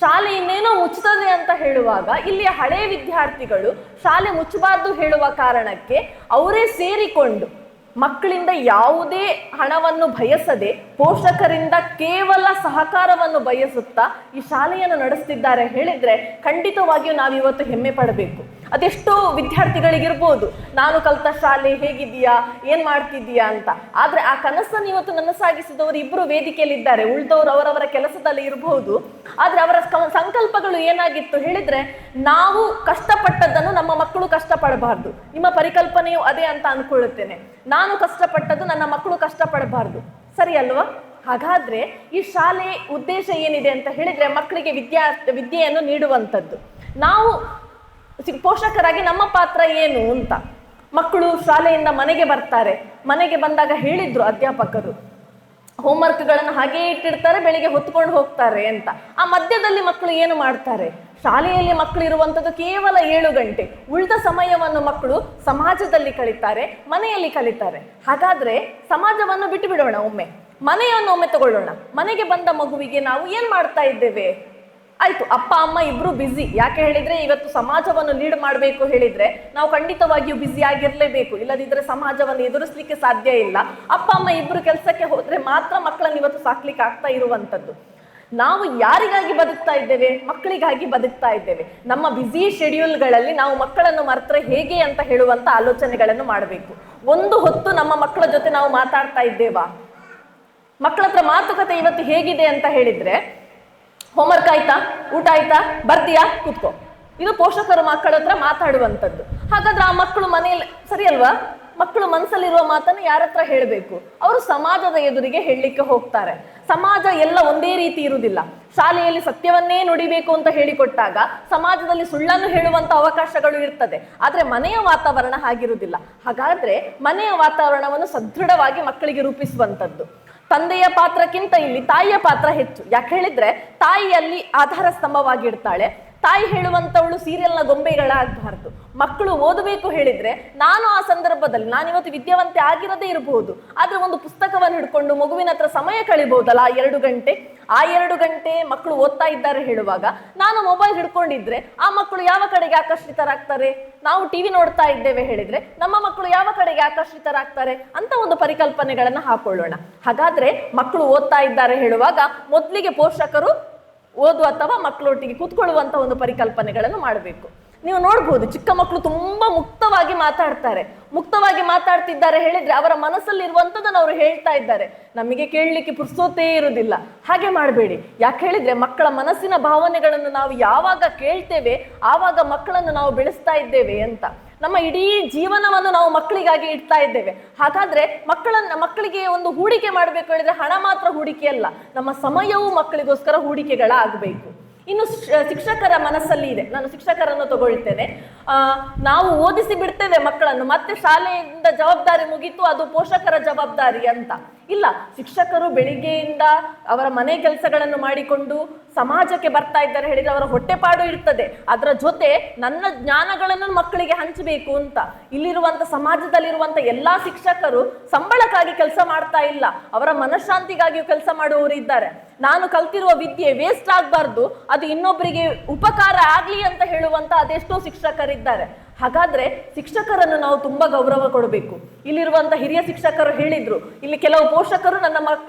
ಶಾಲೆ ಇನ್ನೇನೋ ಮುಚ್ಚುತ್ತದೆ ಅಂತ ಹೇಳುವಾಗ ಇಲ್ಲಿಯ ಹಳೆಯ ವಿದ್ಯಾರ್ಥಿಗಳು ಶಾಲೆ ಮುಚ್ಚಬಾರ್ದು ಹೇಳುವ ಕಾರಣಕ್ಕೆ ಅವರೇ ಸೇರಿಕೊಂಡು ಮಕ್ಕಳಿಂದ ಯಾವುದೇ ಹಣವನ್ನು ಬಯಸದೆ, ಪೋಷಕರಿಂದ ಕೇವಲ ಸಹಕಾರವನ್ನು ಬಯಸುತ್ತಾ ಈ ಶಾಲೆಯನ್ನು ನಡೆಸ್ತಿದ್ದಾರೆ ಹೇಳಿದರೆ ಖಂಡಿತವಾಗಿಯೂ ನಾವಿವತ್ತು ಹೆಮ್ಮೆ ಪಡಬೇಕು. ಅದೆಷ್ಟೋ ವಿದ್ಯಾರ್ಥಿಗಳಿಗಿರ್ಬೋದು, ನಾನು ಕಲಿತ ಶಾಲೆ ಹೇಗಿದೆಯಾ, ಏನು ಮಾಡ್ತಿದ್ದೀಯಾ ಅಂತ. ಆದರೆ ಆ ಕನಸನ್ನು ಇವತ್ತು ನನಸಾಗಿಸಿದವರು ಇಬ್ಬರು ವೇದಿಕೆಯಲ್ಲಿದ್ದಾರೆ. ಉಳಿದವರು ಅವರವರ ಕೆಲಸದಲ್ಲಿ ಇರಬಹುದು. ಆದರೆ ಅವರ ಸಂಕಲ್ಪಗಳು ಏನಾಗಿತ್ತು ಹೇಳಿದರೆ, ನಾವು ಕಷ್ಟಪಟ್ಟದ್ದನ್ನು ನಮ್ಮ ಮಕ್ಕಳು ಕಷ್ಟಪಡಬಾರ್ದು. ನಿಮ್ಮ ಪರಿಕಲ್ಪನೆಯು ಅದೇ ಅಂತ ಅಂದ್ಕೊಳ್ಳುತ್ತೇನೆ. ನಾನು ಕಷ್ಟಪಟ್ಟದ್ದು ನನ್ನ ಮಕ್ಕಳು ಕಷ್ಟಪಡಬಾರ್ದು, ಸರಿ ಅಲ್ವಾ? ಹಾಗಾದರೆ ಈ ಶಾಲೆ ಉದ್ದೇಶ ಏನಿದೆ ಅಂತ ಹೇಳಿದರೆ, ಮಕ್ಕಳಿಗೆ ವಿದ್ಯೆಯನ್ನು ನೀಡುವಂಥದ್ದು. ನಾವು ಪೋಷಕರಾಗಿ ನಮ್ಮ ಪಾತ್ರ ಏನು ಅಂತ. ಮಕ್ಕಳು ಶಾಲೆಯಿಂದ ಮನೆಗೆ ಬರ್ತಾರೆ, ಮನೆಗೆ ಬಂದಾಗ ಹೇಳಿದ್ರು ಅಧ್ಯಾಪಕರು ಹೋಮ್ವರ್ಕ್ಗಳನ್ನು ಹಾಗೇ ಇಟ್ಟಿರ್ತಾರೆ, ಬೆಳಿಗ್ಗೆ ಹೊತ್ಕೊಂಡು ಹೋಗ್ತಾರೆ ಅಂತ. ಆ ಮಧ್ಯದಲ್ಲಿ ಮಕ್ಕಳು ಏನು ಮಾಡ್ತಾರೆ? ಶಾಲೆಯಲ್ಲಿ ಮಕ್ಕಳು ಇರುವಂಥದ್ದು ಕೇವಲ 7 ಗಂಟೆ, ಉಳಿದ ಸಮಯವನ್ನು ಮಕ್ಕಳು ಸಮಾಜದಲ್ಲಿ ಕಳೀತಾರೆ, ಮನೆಯಲ್ಲಿ ಕಳೀತಾರೆ. ಹಾಗಾದ್ರೆ ಸಮಾಜವನ್ನು ಬಿಟ್ಟು ಬಿಡೋಣ, ಮನೆಯನ್ನು ಒಮ್ಮೆ ತಗೊಳ್ಳೋಣ. ಮನೆಗೆ ಬಂದ ಮಗುವಿಗೆ ನಾವು ಏನ್ ಮಾಡ್ತಾ ಇದ್ದೇವೆ? ಆಯ್ತು, ಅಪ್ಪ ಅಮ್ಮ ಇಬ್ರು ಬ್ಯುಸಿ. ಯಾಕೆ ಹೇಳಿದ್ರೆ ಇವತ್ತು ಸಮಾಜವನ್ನು ಲೀಡ್ ಮಾಡಬೇಕು ಹೇಳಿದ್ರೆ ನಾವು ಖಂಡಿತವಾಗಿಯೂ ಬ್ಯುಸಿ ಆಗಿರ್ಲೇಬೇಕು, ಇಲ್ಲದಿದ್ರೆ ಸಮಾಜವನ್ನು ಎದುರಿಸಲಿಕ್ಕೆ ಸಾಧ್ಯ ಇಲ್ಲ. ಅಪ್ಪ ಅಮ್ಮ ಇಬ್ರು ಕೆಲಸಕ್ಕೆ ಹೋದ್ರೆ ಮಾತ್ರ ಮಕ್ಕಳನ್ನು ಇವತ್ತು ಸಾಕ್ಲಿಕ್ಕೆ ಆಗ್ತಾ ಇರುವಂತದ್ದು. ನಾವು ಯಾರಿಗಾಗಿ ಬದುಕ್ತಾ ಇದ್ದೇವೆ? ಮಕ್ಕಳಿಗಾಗಿ ಬದುಕ್ತಾ ಇದ್ದೇವೆ. ನಮ್ಮ ಬ್ಯುಸಿ ಶೆಡ್ಯೂಲ್ಗಳಲ್ಲಿ ನಾವು ಮಕ್ಕಳನ್ನು ಮರೆತರೆ ಹೇಗೆ ಅಂತ ಹೇಳುವಂತ ಆಲೋಚನೆಗಳನ್ನು ಮಾಡಬೇಕು. ಒಂದು ಹೊತ್ತು ನಮ್ಮ ಮಕ್ಕಳ ಜೊತೆ ನಾವು ಮಾತಾಡ್ತಾ ಇದ್ದೇವಾ? ಮಕ್ಕಳ ಹತ್ರ ಮಾತುಕತೆ ಇವತ್ತು ಹೇಗಿದೆ ಅಂತ ಹೇಳಿದ್ರೆ, ಹೋಮ್ವರ್ಕ್ ಆಯ್ತಾ, ಊಟ ಆಯ್ತಾ, ಬರ್ತೀಯಾ, ಕೂತ್ಕೋ, ಇದು ಪೋಷಕರು ಮಕ್ಕಳ ಹತ್ರ ಮಾತಾಡುವಂಥದ್ದು. ಹಾಗಾದ್ರೆ ಆ ಮಕ್ಕಳು ಮನೆಯಲ್ಲಿ ಸರಿ ಅಲ್ವಾ? ಮಕ್ಕಳು ಮನಸ್ಸಲ್ಲಿರುವ ಮಾತನ್ನು ಯಾರ ಹತ್ರ ಹೇಳಬೇಕು? ಅವರು ಸಮಾಜದ ಎದುರಿಗೆ ಹೇಳಲಿಕ್ಕೆ ಹೋಗ್ತಾರೆ. ಸಮಾಜ ಎಲ್ಲ ಒಂದೇ ರೀತಿ ಇರುವುದಿಲ್ಲ. ಶಾಲೆಯಲ್ಲಿ ಸತ್ಯವನ್ನೇ ನುಡಿಬೇಕು ಅಂತ ಹೇಳಿಕೊಟ್ಟಾಗ ಸಮಾಜದಲ್ಲಿ ಸುಳ್ಳನ್ನು ಹೇಳುವಂತ ಅವಕಾಶಗಳು ಇರ್ತದೆ. ಆದ್ರೆ ಮನೆಯ ವಾತಾವರಣ ಹಾಗಿರುವುದಿಲ್ಲ. ಹಾಗಾದ್ರೆ ಮನೆಯ ವಾತಾವರಣವನ್ನು ಸದೃಢವಾಗಿ ಮಕ್ಕಳಿಗೆ ರೂಪಿಸುವಂಥದ್ದು. ತಂದೆಯ ಪಾತ್ರಕ್ಕಿಂತ ಇಲ್ಲಿ ತಾಯಿಯ ಪಾತ್ರ ಹೆಚ್ಚು. ಯಾಕೆ ಹೇಳಿದ್ರೆ ತಾಯಿಯಲ್ಲಿ ಆಧಾರ ಸ್ತಂಭವಾಗಿರ್ತಾಳೆ. ತಾಯಿ ಹೇಳುವಂತವಳು ಸೀರಿಯಲ್ನ ಗೊಂಬೆಗಳಾಗಬಾರ್ದು. ಮಕ್ಕಳು ಓದಬೇಕು ಹೇಳಿದ್ರೆ, ನಾನು ಆ ಸಂದರ್ಭದಲ್ಲಿ ನಾನಿವತ್ತು ವಿದ್ಯಾವಂತೆ ಆಗಿರದೇ ಇರಬಹುದು, ಆದ್ರೆ ಒಂದು ಪುಸ್ತಕವನ್ನು ಹಿಡ್ಕೊಂಡು ಮಗುವಿನ ಹತ್ರ ಸಮಯ ಕಳಿಬಹುದಲ್ಲ, 2 ಗಂಟೆ. ಆ 2 ಗಂಟೆ ಮಕ್ಕಳು ಓದ್ತಾ ಇದ್ದಾರೆ ಹೇಳುವಾಗ ನಾನು ಮೊಬೈಲ್ ಹಿಡ್ಕೊಂಡಿದ್ರೆ ಆ ಮಕ್ಕಳು ಯಾವ ಕಡೆಗೆ ಆಕರ್ಷಿತರಾಗ್ತಾರೆ? ನಾವು ಟಿವಿ ನೋಡ್ತಾ ಇದ್ದೇವೆ ಹೇಳಿದ್ರೆ ನಮ್ಮ ಮಕ್ಕಳು ಯಾವ ಕಡೆಗೆ ಆಕರ್ಷಿತರಾಗ್ತಾರೆ ಅಂತ ಒಂದು ಪರಿಕಲ್ಪನೆಗಳನ್ನ ಹಾಕೊಳ್ಳೋಣ. ಹಾಗಾದ್ರೆ ಮಕ್ಕಳು ಓದ್ತಾ ಇದ್ದಾರೆ ಹೇಳುವಾಗ ಮೊದಲಿಗೆ ಪೋಷಕರು ಓದು ಅಥವಾ ಮಕ್ಕಳೊಟ್ಟಿಗೆ ಕೂತ್ಕೊಳ್ಳುವಂತ ಒಂದು ಪರಿಕಲ್ಪನೆಗಳನ್ನು ಮಾಡಬೇಕು. ನೀವು ನೋಡ್ಬೋದು, ಚಿಕ್ಕ ಮಕ್ಕಳು ತುಂಬಾ ಮುಕ್ತವಾಗಿ ಮಾತಾಡ್ತಾರೆ. ಮುಕ್ತವಾಗಿ ಮಾತಾಡ್ತಿದ್ದಾರೆ ಹೇಳಿದ್ರೆ ಅವರ ಮನಸ್ಸಲ್ಲಿ ಇರುವಂತದ್ದನ್ನು ಅವರು ಹೇಳ್ತಾ ಇದ್ದಾರೆ. ನಮಗೆ ಕೇಳಲಿಕ್ಕೆ ಪುರ್ಸೋತೇ ಇರುವುದಿಲ್ಲ. ಹಾಗೆ ಮಾಡಬೇಡಿ. ಯಾಕೆ ಹೇಳಿದ್ರೆ ಮಕ್ಕಳ ಮನಸ್ಸಿನ ಭಾವನೆಗಳನ್ನು ನಾವು ಯಾವಾಗ ಕೇಳ್ತೇವೆ ಆವಾಗ ಮಕ್ಕಳನ್ನು ನಾವು ಬೆಳೆಸ್ತಾ ಇದ್ದೇವೆ ಅಂತ. ನಮ್ಮ ಇಡೀ ಜೀವನವನ್ನು ನಾವು ಮಕ್ಕಳಿಗಾಗಿ ಇಡ್ತಾ ಇದ್ದೇವೆ. ಹಾಗಾದ್ರೆ ಮಕ್ಕಳಿಗೆ ಒಂದು ಹೂಡಿಕೆ ಮಾಡಬೇಕು ಹೇಳಿದ್ರೆ ಹಣ ಮಾತ್ರ ಹೂಡಿಕೆ ಅಲ್ಲ, ನಮ್ಮ ಸಮಯವೂ ಮಕ್ಕಳಿಗೋಸ್ಕರ ಹೂಡಿಕೆಗಳಾಗಬೇಕು. ಇನ್ನು ಶಿಕ್ಷಕರ ಮನಸ್ಸಲ್ಲಿ ಇದೆ. ನಾನು ಶಿಕ್ಷಕರನ್ನು ತಗೊಳ್ತೇನೆ. ನಾವು ಓದಿಸಿ ಬಿಡ್ತೇವೆ ಮಕ್ಕಳನ್ನು, ಮತ್ತೆ ಶಾಲೆಯಿಂದ ಜವಾಬ್ದಾರಿ ಮುಗೀತು, ಅದು ಪೋಷಕರ ಜವಾಬ್ದಾರಿ ಅಂತ ಇಲ್ಲ. ಶಿಕ್ಷಕರು ಬೆಳಿಗ್ಗೆಯಿಂದ ಅವರ ಮನೆ ಕೆಲಸಗಳನ್ನು ಮಾಡಿಕೊಂಡು ಸಮಾಜಕ್ಕೆ ಬರ್ತಾ ಇದ್ದಾರೆ ಹೇಳಿದ್ರೆ ಅವರ ಹೊಟ್ಟೆಪಾಡು ಇರ್ತದೆ. ಅದರ ಜೊತೆ ನನ್ನ ಜ್ಞಾನಗಳನ್ನು ಮಕ್ಕಳಿಗೆ ಹಂಚಬೇಕು ಅಂತ. ಇಲ್ಲಿರುವಂತ ಸಮಾಜದಲ್ಲಿರುವಂತ ಎಲ್ಲಾ ಶಿಕ್ಷಕರು ಸಂಬಳಕ್ಕಾಗಿ ಕೆಲಸ ಮಾಡ್ತಾ ಇಲ್ಲ, ಅವರ ಮನಃಶಾಂತಿಗಾಗಿಯೂ ಕೆಲಸ ಮಾಡುವವರು ಇದ್ದಾರೆ. ನಾನು ಕಲ್ತಿರುವ ವಿದ್ಯೆ ವೇಸ್ಟ್ ಆಗ್ಬಾರ್ದು, ಅದು ಇನ್ನೊಬ್ಬರಿಗೆ ಉಪಕಾರ ಆಗ್ಲಿ ಅಂತ ಹೇಳುವಂತ ಅದೆಷ್ಟೋ ಶಿಕ್ಷಕರಿದ್ದಾರೆ. ಹಾಗಾದ್ರೆ ಶಿಕ್ಷಕರನ್ನು ನಾವು ತುಂಬಾ ಗೌರವ ಕೊಡಬೇಕು. ಇಲ್ಲಿರುವಂತ ಹಿರಿಯ ಶಿಕ್ಷಕರು ಹೇಳಿದ್ರು, ಇಲ್ಲಿ ಕೆಲವು ಪೋಷಕರು ನನ್ನ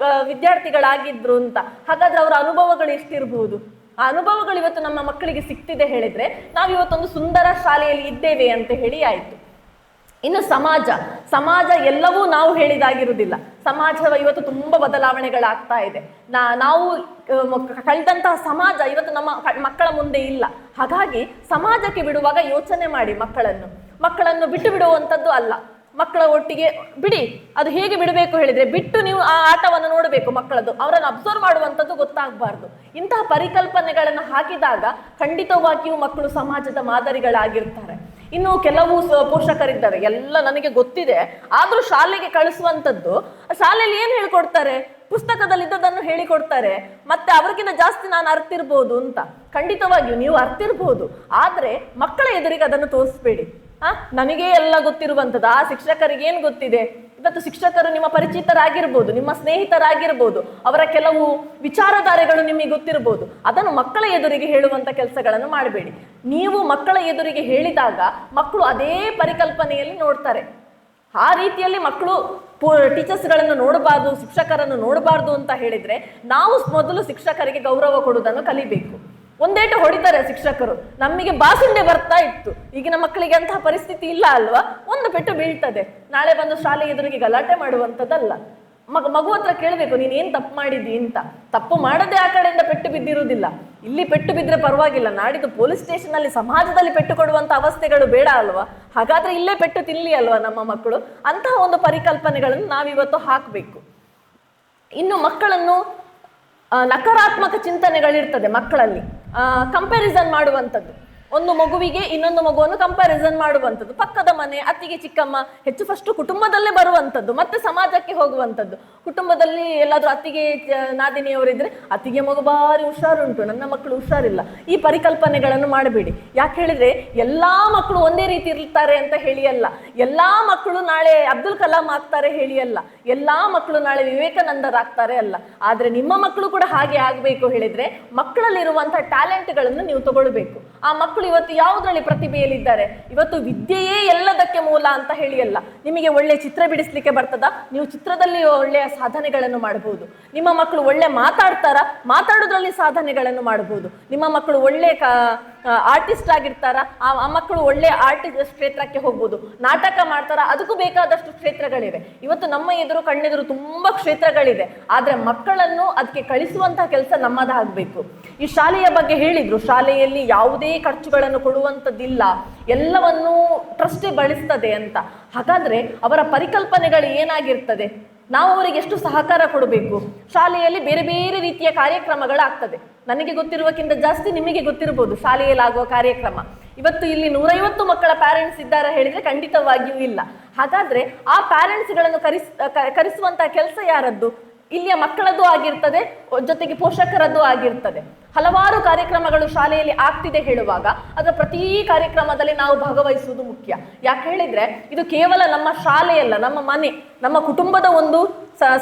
ವಿದ್ಯಾರ್ಥಿಗಳಾಗಿದ್ರು ಅಂತ. ಹಾಗಾದ್ರೆ ಅವರ ಅನುಭವಗಳು ಎಷ್ಟಿರ್ಬಹುದು? ಆ ಅನುಭವಗಳು ಇವತ್ತು ನಮ್ಮ ಮಕ್ಕಳಿಗೆ ಸಿಗ್ತಿದೆ ಹೇಳಿದ್ರೆ ನಾವಿವತ್ತೊಂದು ಸುಂದರ ಶಾಲೆಯಲ್ಲಿ ಇದ್ದೇವೆ ಅಂತ ಹೇಳಿ ಆಯ್ತು. ಇನ್ನು ಸಮಾಜ ಎಲ್ಲವೂ ನಾವು ಹೇಳಿದಾಗಿರುವುದಿಲ್ಲ. ಸಮಾಜ ಇವತ್ತು ತುಂಬಾ ಬದಲಾವಣೆಗಳಾಗ್ತಾ ಇದೆ. ನಾವು ಕಳೆದಂತಹ ಸಮಾಜ ಇವತ್ತು ನಮ್ಮ ಮಕ್ಕಳ ಮುಂದೆ ಇಲ್ಲ. ಹಾಗಾಗಿ ಸಮಾಜಕ್ಕೆ ಬಿಡುವಾಗ ಯೋಚನೆ ಮಾಡಿ, ಮಕ್ಕಳನ್ನು ಬಿಟ್ಟು ಬಿಡುವಂಥದ್ದು ಅಲ್ಲ. ಮಕ್ಕಳ ಒಟ್ಟಿಗೆ ಬಿಡಿ. ಅದು ಹೇಗೆ ಬಿಡಬೇಕು ಹೇಳಿದ್ರೆ, ಬಿಟ್ಟು ನೀವು ಆ ಆಟವನ್ನು ನೋಡಬೇಕು ಮಕ್ಕಳದ್ದು, ಅವರನ್ನು ಅಬ್ಸರ್ವ್ ಮಾಡುವಂಥದ್ದು ಗೊತ್ತಾಗಬಾರ್ದು. ಇಂತಹ ಪರಿಕಲ್ಪನೆಗಳನ್ನು ಹಾಕಿದಾಗ ಖಂಡಿತವಾಗಿಯೂ ಮಕ್ಕಳು ಸಮಾಜದ ಮಾದರಿಗಳಾಗಿರ್ತಾರೆ. ಇನ್ನು ಕೆಲವು ಪೋಷಕರಿದ್ದಾರೆ, ಎಲ್ಲ ನನಗೆ ಗೊತ್ತಿದೆ, ಆದ್ರೂ ಶಾಲೆಗೆ ಕಳಿಸುವಂಥದ್ದು, ಶಾಲೆಯಲ್ಲಿ ಏನು ಹೇಳ್ಕೊಡ್ತಾರೆ? ಪುಸ್ತಕದಲ್ಲಿ ಇದ್ದದನ್ನು ಹೇಳಿಕೊಡ್ತಾರೆ. ಮತ್ತೆ ಅವ್ರಿಗಿಂತ ಜಾಸ್ತಿ ನಾನು ಅರ್ತಿರ್ಬೋದು ಅಂತ. ಖಂಡಿತವಾಗಿಯೂ ನೀವು ಅರ್ತಿರ್ಬೋದು, ಆದ್ರೆ ಮಕ್ಕಳ ಎದುರಿಗೆ ಅದನ್ನು ತೋರಿಸ್ಬೇಡಿ. ನನಗೆ ಎಲ್ಲ ಗೊತ್ತಿರುವಂಥದ್ದು, ಆ ಶಿಕ್ಷಕರಿಗೆ ಏನು ಗೊತ್ತಿದೆ? ಇವತ್ತು ಶಿಕ್ಷಕರು ನಿಮ್ಮ ಪರಿಚಿತರಾಗಿರ್ಬೋದು, ನಿಮ್ಮ ಸ್ನೇಹಿತರಾಗಿರ್ಬೋದು, ಅವರ ಕೆಲವು ವಿಚಾರಧಾರೆಗಳು ನಿಮಗೆ ಗೊತ್ತಿರ್ಬೋದು. ಅದನ್ನು ಮಕ್ಕಳ ಎದುರಿಗೆ ಹೇಳುವಂತ ಕೆಲಸಗಳನ್ನು ಮಾಡಬೇಡಿ. ನೀವು ಮಕ್ಕಳ ಎದುರಿಗೆ ಹೇಳಿದಾಗ ಮಕ್ಕಳು ಅದೇ ಪರಿಕಲ್ಪನೆಯಲ್ಲಿ ನೋಡ್ತಾರೆ. ಆ ರೀತಿಯಲ್ಲಿ ಮಕ್ಕಳು ಟೀಚರ್ಸ್ಗಳನ್ನು ನೋಡಬಾರ್ದು, ಶಿಕ್ಷಕರನ್ನು ನೋಡಬಾರ್ದು ಅಂತ ಹೇಳಿದ್ರೆ ನಾವು ಮೊದಲು ಶಿಕ್ಷಕರಿಗೆ ಗೌರವ ಕೊಡುವುದನ್ನು ಕಲಿಬೇಕು. ಒಂದೇಟು ಹೊಡಿತಾರೆ ಶಿಕ್ಷಕರು, ನಮಗೆ ಬಾಸುಂಡೆ ಬರ್ತಾ ಇತ್ತು. ಈಗಿನ ಮಕ್ಕಳಿಗೆ ಅಂತಹ ಪರಿಸ್ಥಿತಿ ಇಲ್ಲ ಅಲ್ವಾ? ಒಂದು ಪೆಟ್ಟು ಬೀಳ್ತದೆ, ನಾಳೆ ಬಂದು ಶಾಲೆ ಎದುರಿಗೆ ಗಲಾಟೆ ಮಾಡುವಂಥದ್ದಲ್ಲ. ಮಗು ಹತ್ರ ಕೇಳಬೇಕು, ನೀನ್ ಏನ್ ತಪ್ಪು ಮಾಡಿದಿ ಅಂತ. ತಪ್ಪು ಮಾಡದೆ ಆ ಕಡೆಯಿಂದ ಪೆಟ್ಟು ಬಿದ್ದಿರುವುದಿಲ್ಲ. ಇಲ್ಲಿ ಪೆಟ್ಟು ಬಿದ್ದರೆ ಪರವಾಗಿಲ್ಲ, ನಾಡಿದ್ದು ಪೊಲೀಸ್ ಸ್ಟೇಷನ್ ಅಲ್ಲಿ ಸಮಾಜದಲ್ಲಿ ಪೆಟ್ಟು ಕೊಡುವಂತ ಅವಸ್ಥೆಗಳು ಬೇಡ ಅಲ್ವಾ? ಹಾಗಾದ್ರೆ ಇಲ್ಲೇ ಪೆಟ್ಟು ತಿನ್ಲಿ ಅಲ್ವಾ ನಮ್ಮ ಮಕ್ಕಳು? ಅಂತಹ ಒಂದು ಪರಿಕಲ್ಪನೆಗಳನ್ನು ನಾವಿವತ್ತು ಹಾಕಬೇಕು. ಇನ್ನು ಮಕ್ಕಳನ್ನು ನಕಾರಾತ್ಮಕ ಚಿಂತನೆಗಳಿರ್ತದೆ ಮಕ್ಕಳಲ್ಲಿ, ಕಂಪ್ಯಾರಿಸನ್ ಮಾಡುವಂಥದ್ದು. ಒಂದು ಮಗುವಿಗೆ ಇನ್ನೊಂದು ಮಗುವನ್ನು ಕಂಪ್ಯಾರಿಸನ್ ಮಾಡುವಂಥದ್ದು, ಪಕ್ಕದ ಮನೆ, ಅತ್ತಿಗೆ, ಚಿಕ್ಕಮ್ಮ, ಹೆಚ್ಚು ಫಸ್ಟ್ ಕುಟುಂಬದಲ್ಲೇ ಬರುವಂಥದ್ದು, ಮತ್ತೆ ಸಮಾಜಕ್ಕೆ ಹೋಗುವಂಥದ್ದು. ಕುಟುಂಬದಲ್ಲಿ ಎಲ್ಲಾದ್ರೂ ಅತ್ತಿಗೆ ನಾದಿನಿಯವರಿದ್ರೆ ಅತ್ತಿಗೆ ಮಗು ಭಾರಿ ಹುಷಾರುಂಟು, ನನ್ನ ಮಕ್ಕಳು ಹುಷಾರಿಲ್ಲ, ಈ ಪರಿಕಲ್ಪನೆಗಳನ್ನು ಮಾಡಬೇಡಿ. ಯಾಕೆ ಹೇಳಿದ್ರೆ ಎಲ್ಲಾ ಮಕ್ಕಳು ಒಂದೇ ರೀತಿ ಇರ್ತಾರೆ ಅಂತ ಹೇಳಿ ಅಲ್ಲ, ಎಲ್ಲಾ ಮಕ್ಕಳು ನಾಳೆ ಅಬ್ದುಲ್ ಕಲಾಂ ಆಗ್ತಾರೆ ಹೇಳಿ ಅಲ್ಲ, ಎಲ್ಲಾ ಮಕ್ಕಳು ನಾಳೆ ವಿವೇಕಾನಂದರಾಗ್ತಾರೆ ಅಲ್ಲ. ಆದ್ರೆ ನಿಮ್ಮ ಮಕ್ಕಳು ಕೂಡ ಹಾಗೆ ಆಗ್ಬೇಕು ಹೇಳಿದ್ರೆ ಮಕ್ಕಳಲ್ಲಿರುವಂತಹ ಟ್ಯಾಲೆಂಟ್ಗಳನ್ನು ನೀವು ತಗೊಳ್ಬೇಕು. ಆ ಮಕ್ಕಳು ಇವತ್ತು ಯಾವುದ್ರಲ್ಲಿ ಪ್ರತಿಭೆಯಲ್ಲಿದ್ದಾರೆ, ಇವತ್ತು ವಿದ್ಯೆಯೇ ಎಲ್ಲದಕ್ಕೆ ಮೂಲ ಅಂತ ಹೇಳಿ ಅಲ್ಲ. ನಿಮಗೆ ಒಳ್ಳೆ ಚಿತ್ರ ಬಿಡಿಸ್ಲಿಕ್ಕೆ ಬರ್ತದ, ನೀವು ಚಿತ್ರದಲ್ಲಿ ಒಳ್ಳೆಯ ಸಾಧನೆಗಳನ್ನು ಮಾಡಬಹುದು. ನಿಮ್ಮ ಮಕ್ಕಳು ಒಳ್ಳೆ ಮಾತಾಡ್ತಾರ, ಮಾತಾಡೋದ್ರಲ್ಲಿ ಸಾಧನೆಗಳನ್ನು ಮಾಡಬಹುದು. ನಿಮ್ಮ ಮಕ್ಕಳು ಒಳ್ಳೆ ಆರ್ಟಿಸ್ಟ್ ಆಗಿರ್ತಾರ, ಆ ಮಕ್ಕಳು ಒಳ್ಳೆ ಆರ್ಟಿಸ್ಟ್ ಕ್ಷೇತ್ರಕ್ಕೆ ಹೋಗ್ಬೋದು. ನಾಟಕ ಮಾಡ್ತಾರ, ಅದಕ್ಕೂ ಬೇಕಾದಷ್ಟು ಕ್ಷೇತ್ರಗಳಿವೆ. ಇವತ್ತು ನಮ್ಮ ಎದುರು ಕಣ್ಣೆದುರು ತುಂಬಾ ಕ್ಷೇತ್ರಗಳಿದೆ. ಆದ್ರೆ ಮಕ್ಕಳನ್ನು ಅದಕ್ಕೆ ಕಳಿಸುವಂತಹ ಕೆಲಸ ನಮ್ಮದಾಗಬೇಕು. ಈ ಶಾಲೆಯ ಬಗ್ಗೆ ಹೇಳಿದ್ರು, ಶಾಲೆಯಲ್ಲಿ ಯಾವುದೇ ಖರ್ಚುಗಳನ್ನು ಕೊಡುವಂಥದ್ದಿಲ್ಲ, ಎಲ್ಲವನ್ನೂ ಟ್ರಸ್ಟೇ ಬಳಸ್ತದೆ ಅಂತ. ಹಾಗಾದ್ರೆ ಅವರ ಪರಿಕಲ್ಪನೆಗಳು ಏನಾಗಿರ್ತದೆ, ನಾವು ಅವರಿಗೆ ಎಷ್ಟು ಸಹಕಾರ ಕೊಡಬೇಕು. ಶಾಲೆಯಲ್ಲಿ ಬೇರೆ ಬೇರೆ ರೀತಿಯ ಕಾರ್ಯಕ್ರಮಗಳಾಗ್ತದೆ. ನನಗೆ ಗೊತ್ತಿರುವಕ್ಕಿಂತ ಜಾಸ್ತಿ ನಿಮಗೆ ಗೊತ್ತಿರ್ಬೋದು ಶಾಲೆಯಲ್ಲಿ ಆಗುವ ಕಾರ್ಯಕ್ರಮ. ಇವತ್ತು ಇಲ್ಲಿ 150 ಮಕ್ಕಳ ಪ್ಯಾರೆಂಟ್ಸ್ ಇದ್ದಾರೆ ಹೇಳಿದ್ರೆ ಖಂಡಿತವಾಗಿಯೂ ಇಲ್ಲ. ಹಾಗಾದ್ರೆ ಆ ಪ್ಯಾರೆಂಟ್ಸ್ಗಳನ್ನು ಕರೆಸುವಂತಹ ಕೆಲಸ ಯಾರದ್ದು? ಇಲ್ಲಿಯ ಮಕ್ಕಳದ್ದು ಆಗಿರ್ತದೆ, ಜೊತೆಗೆ ಪೋಷಕರದ್ದು ಆಗಿರ್ತದೆ. ಹಲವಾರು ಕಾರ್ಯಕ್ರಮಗಳು ಶಾಲೆಯಲ್ಲಿ ಆಗ್ತಿದೆ ಹೇಳುವಾಗ ಅದರ ಪ್ರತಿ ಕಾರ್ಯಕ್ರಮದಲ್ಲಿ ನಾವು ಭಾಗವಹಿಸುವುದು ಮುಖ್ಯ. ಯಾಕೆ ಹೇಳಿದ್ರೆ ಇದು ಕೇವಲ ನಮ್ಮ ಶಾಲೆಯಲ್ಲ, ನಮ್ಮ ಮನೆ, ನಮ್ಮ ಕುಟುಂಬದ ಒಂದು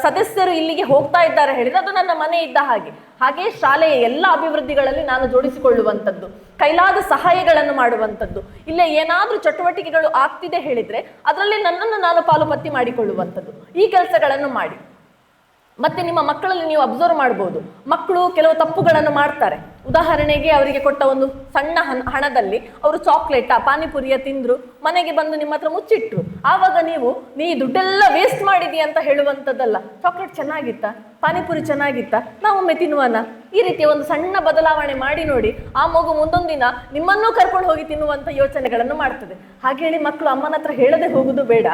ಸದಸ್ಯರು ಇಲ್ಲಿಗೆ ಹೋಗ್ತಾ ಇದ್ದಾರೆ ಹೇಳಿದ್ರೆ ಅದು ನನ್ನ ಮನೆ ಇದ್ದ ಹಾಗೆ. ಹಾಗೆ ಶಾಲೆಯ ಎಲ್ಲ ಅಭಿವೃದ್ಧಿಗಳಲ್ಲಿ ನಾನು ಜೋಡಿಸಿಕೊಳ್ಳುವಂಥದ್ದು, ಕೈಲಾದ ಸಹಾಯಗಳನ್ನು ಮಾಡುವಂಥದ್ದು. ಇಲ್ಲೇ ಏನಾದ್ರೂ ಚಟುವಟಿಕೆಗಳು ಆಗ್ತಿದೆ ಹೇಳಿದ್ರೆ ಅದರಲ್ಲಿ ನನ್ನನ್ನು ನಾನು ಪಾಲುಪತ್ತಿ ಮಾಡಿಕೊಳ್ಳುವಂಥದ್ದು. ಈ ಕೆಲಸಗಳನ್ನು ಮಾಡಿ. ಮತ್ತೆ ನಿಮ್ಮ ಮಕ್ಕಳಲ್ಲಿ ನೀವು ಅಬ್ಸರ್ವ್ ಮಾಡ್ಬೋದು, ಮಕ್ಕಳು ಕೆಲವು ತಪ್ಪುಗಳನ್ನು ಮಾಡ್ತಾರೆ. ಉದಾಹರಣೆಗೆ ಅವರಿಗೆ ಕೊಟ್ಟ ಒಂದು ಸಣ್ಣ ಹಣದಲ್ಲಿ ಅವರು ಚಾಕ್ಲೇಟ ಪಾನಿಪುರಿಯ ತಿಂದ್ರು, ಮನೆಗೆ ಬಂದು ನಿಮ್ಮ ಹತ್ರ ಮುಚ್ಚಿಟ್ರು. ಆವಾಗ ನೀ ದುಡ್ಡೆಲ್ಲ ವೇಸ್ಟ್ ಮಾಡಿದಿ ಅಂತ ಹೇಳುವಂಥದ್ದಲ್ಲ. ಚಾಕ್ಲೇಟ್ ಚೆನ್ನಾಗಿತ್ತಾ, ಪಾನಿಪುರಿ ಚೆನ್ನಾಗಿತ್ತಾ, ನಾವೊಮ್ಮೆ ತಿನ್ನುವನ, ಈ ರೀತಿಯ ಒಂದು ಸಣ್ಣ ಬದಲಾವಣೆ ಮಾಡಿ ನೋಡಿ. ಆ ಮಗು ಮುಂದೊಂದು ದಿನ ನಿಮ್ಮನ್ನೂ ಕರ್ಕೊಂಡು ಹೋಗಿ ತಿನ್ನುವಂಥ ಯೋಚನೆಗಳನ್ನು ಮಾಡ್ತದೆ. ಹಾಗೆ ಹೇಳಿ ಮಕ್ಕಳು ಅಮ್ಮನ ಹತ್ರ ಹೇಳದೆ ಹೋಗುದು ಬೇಡ.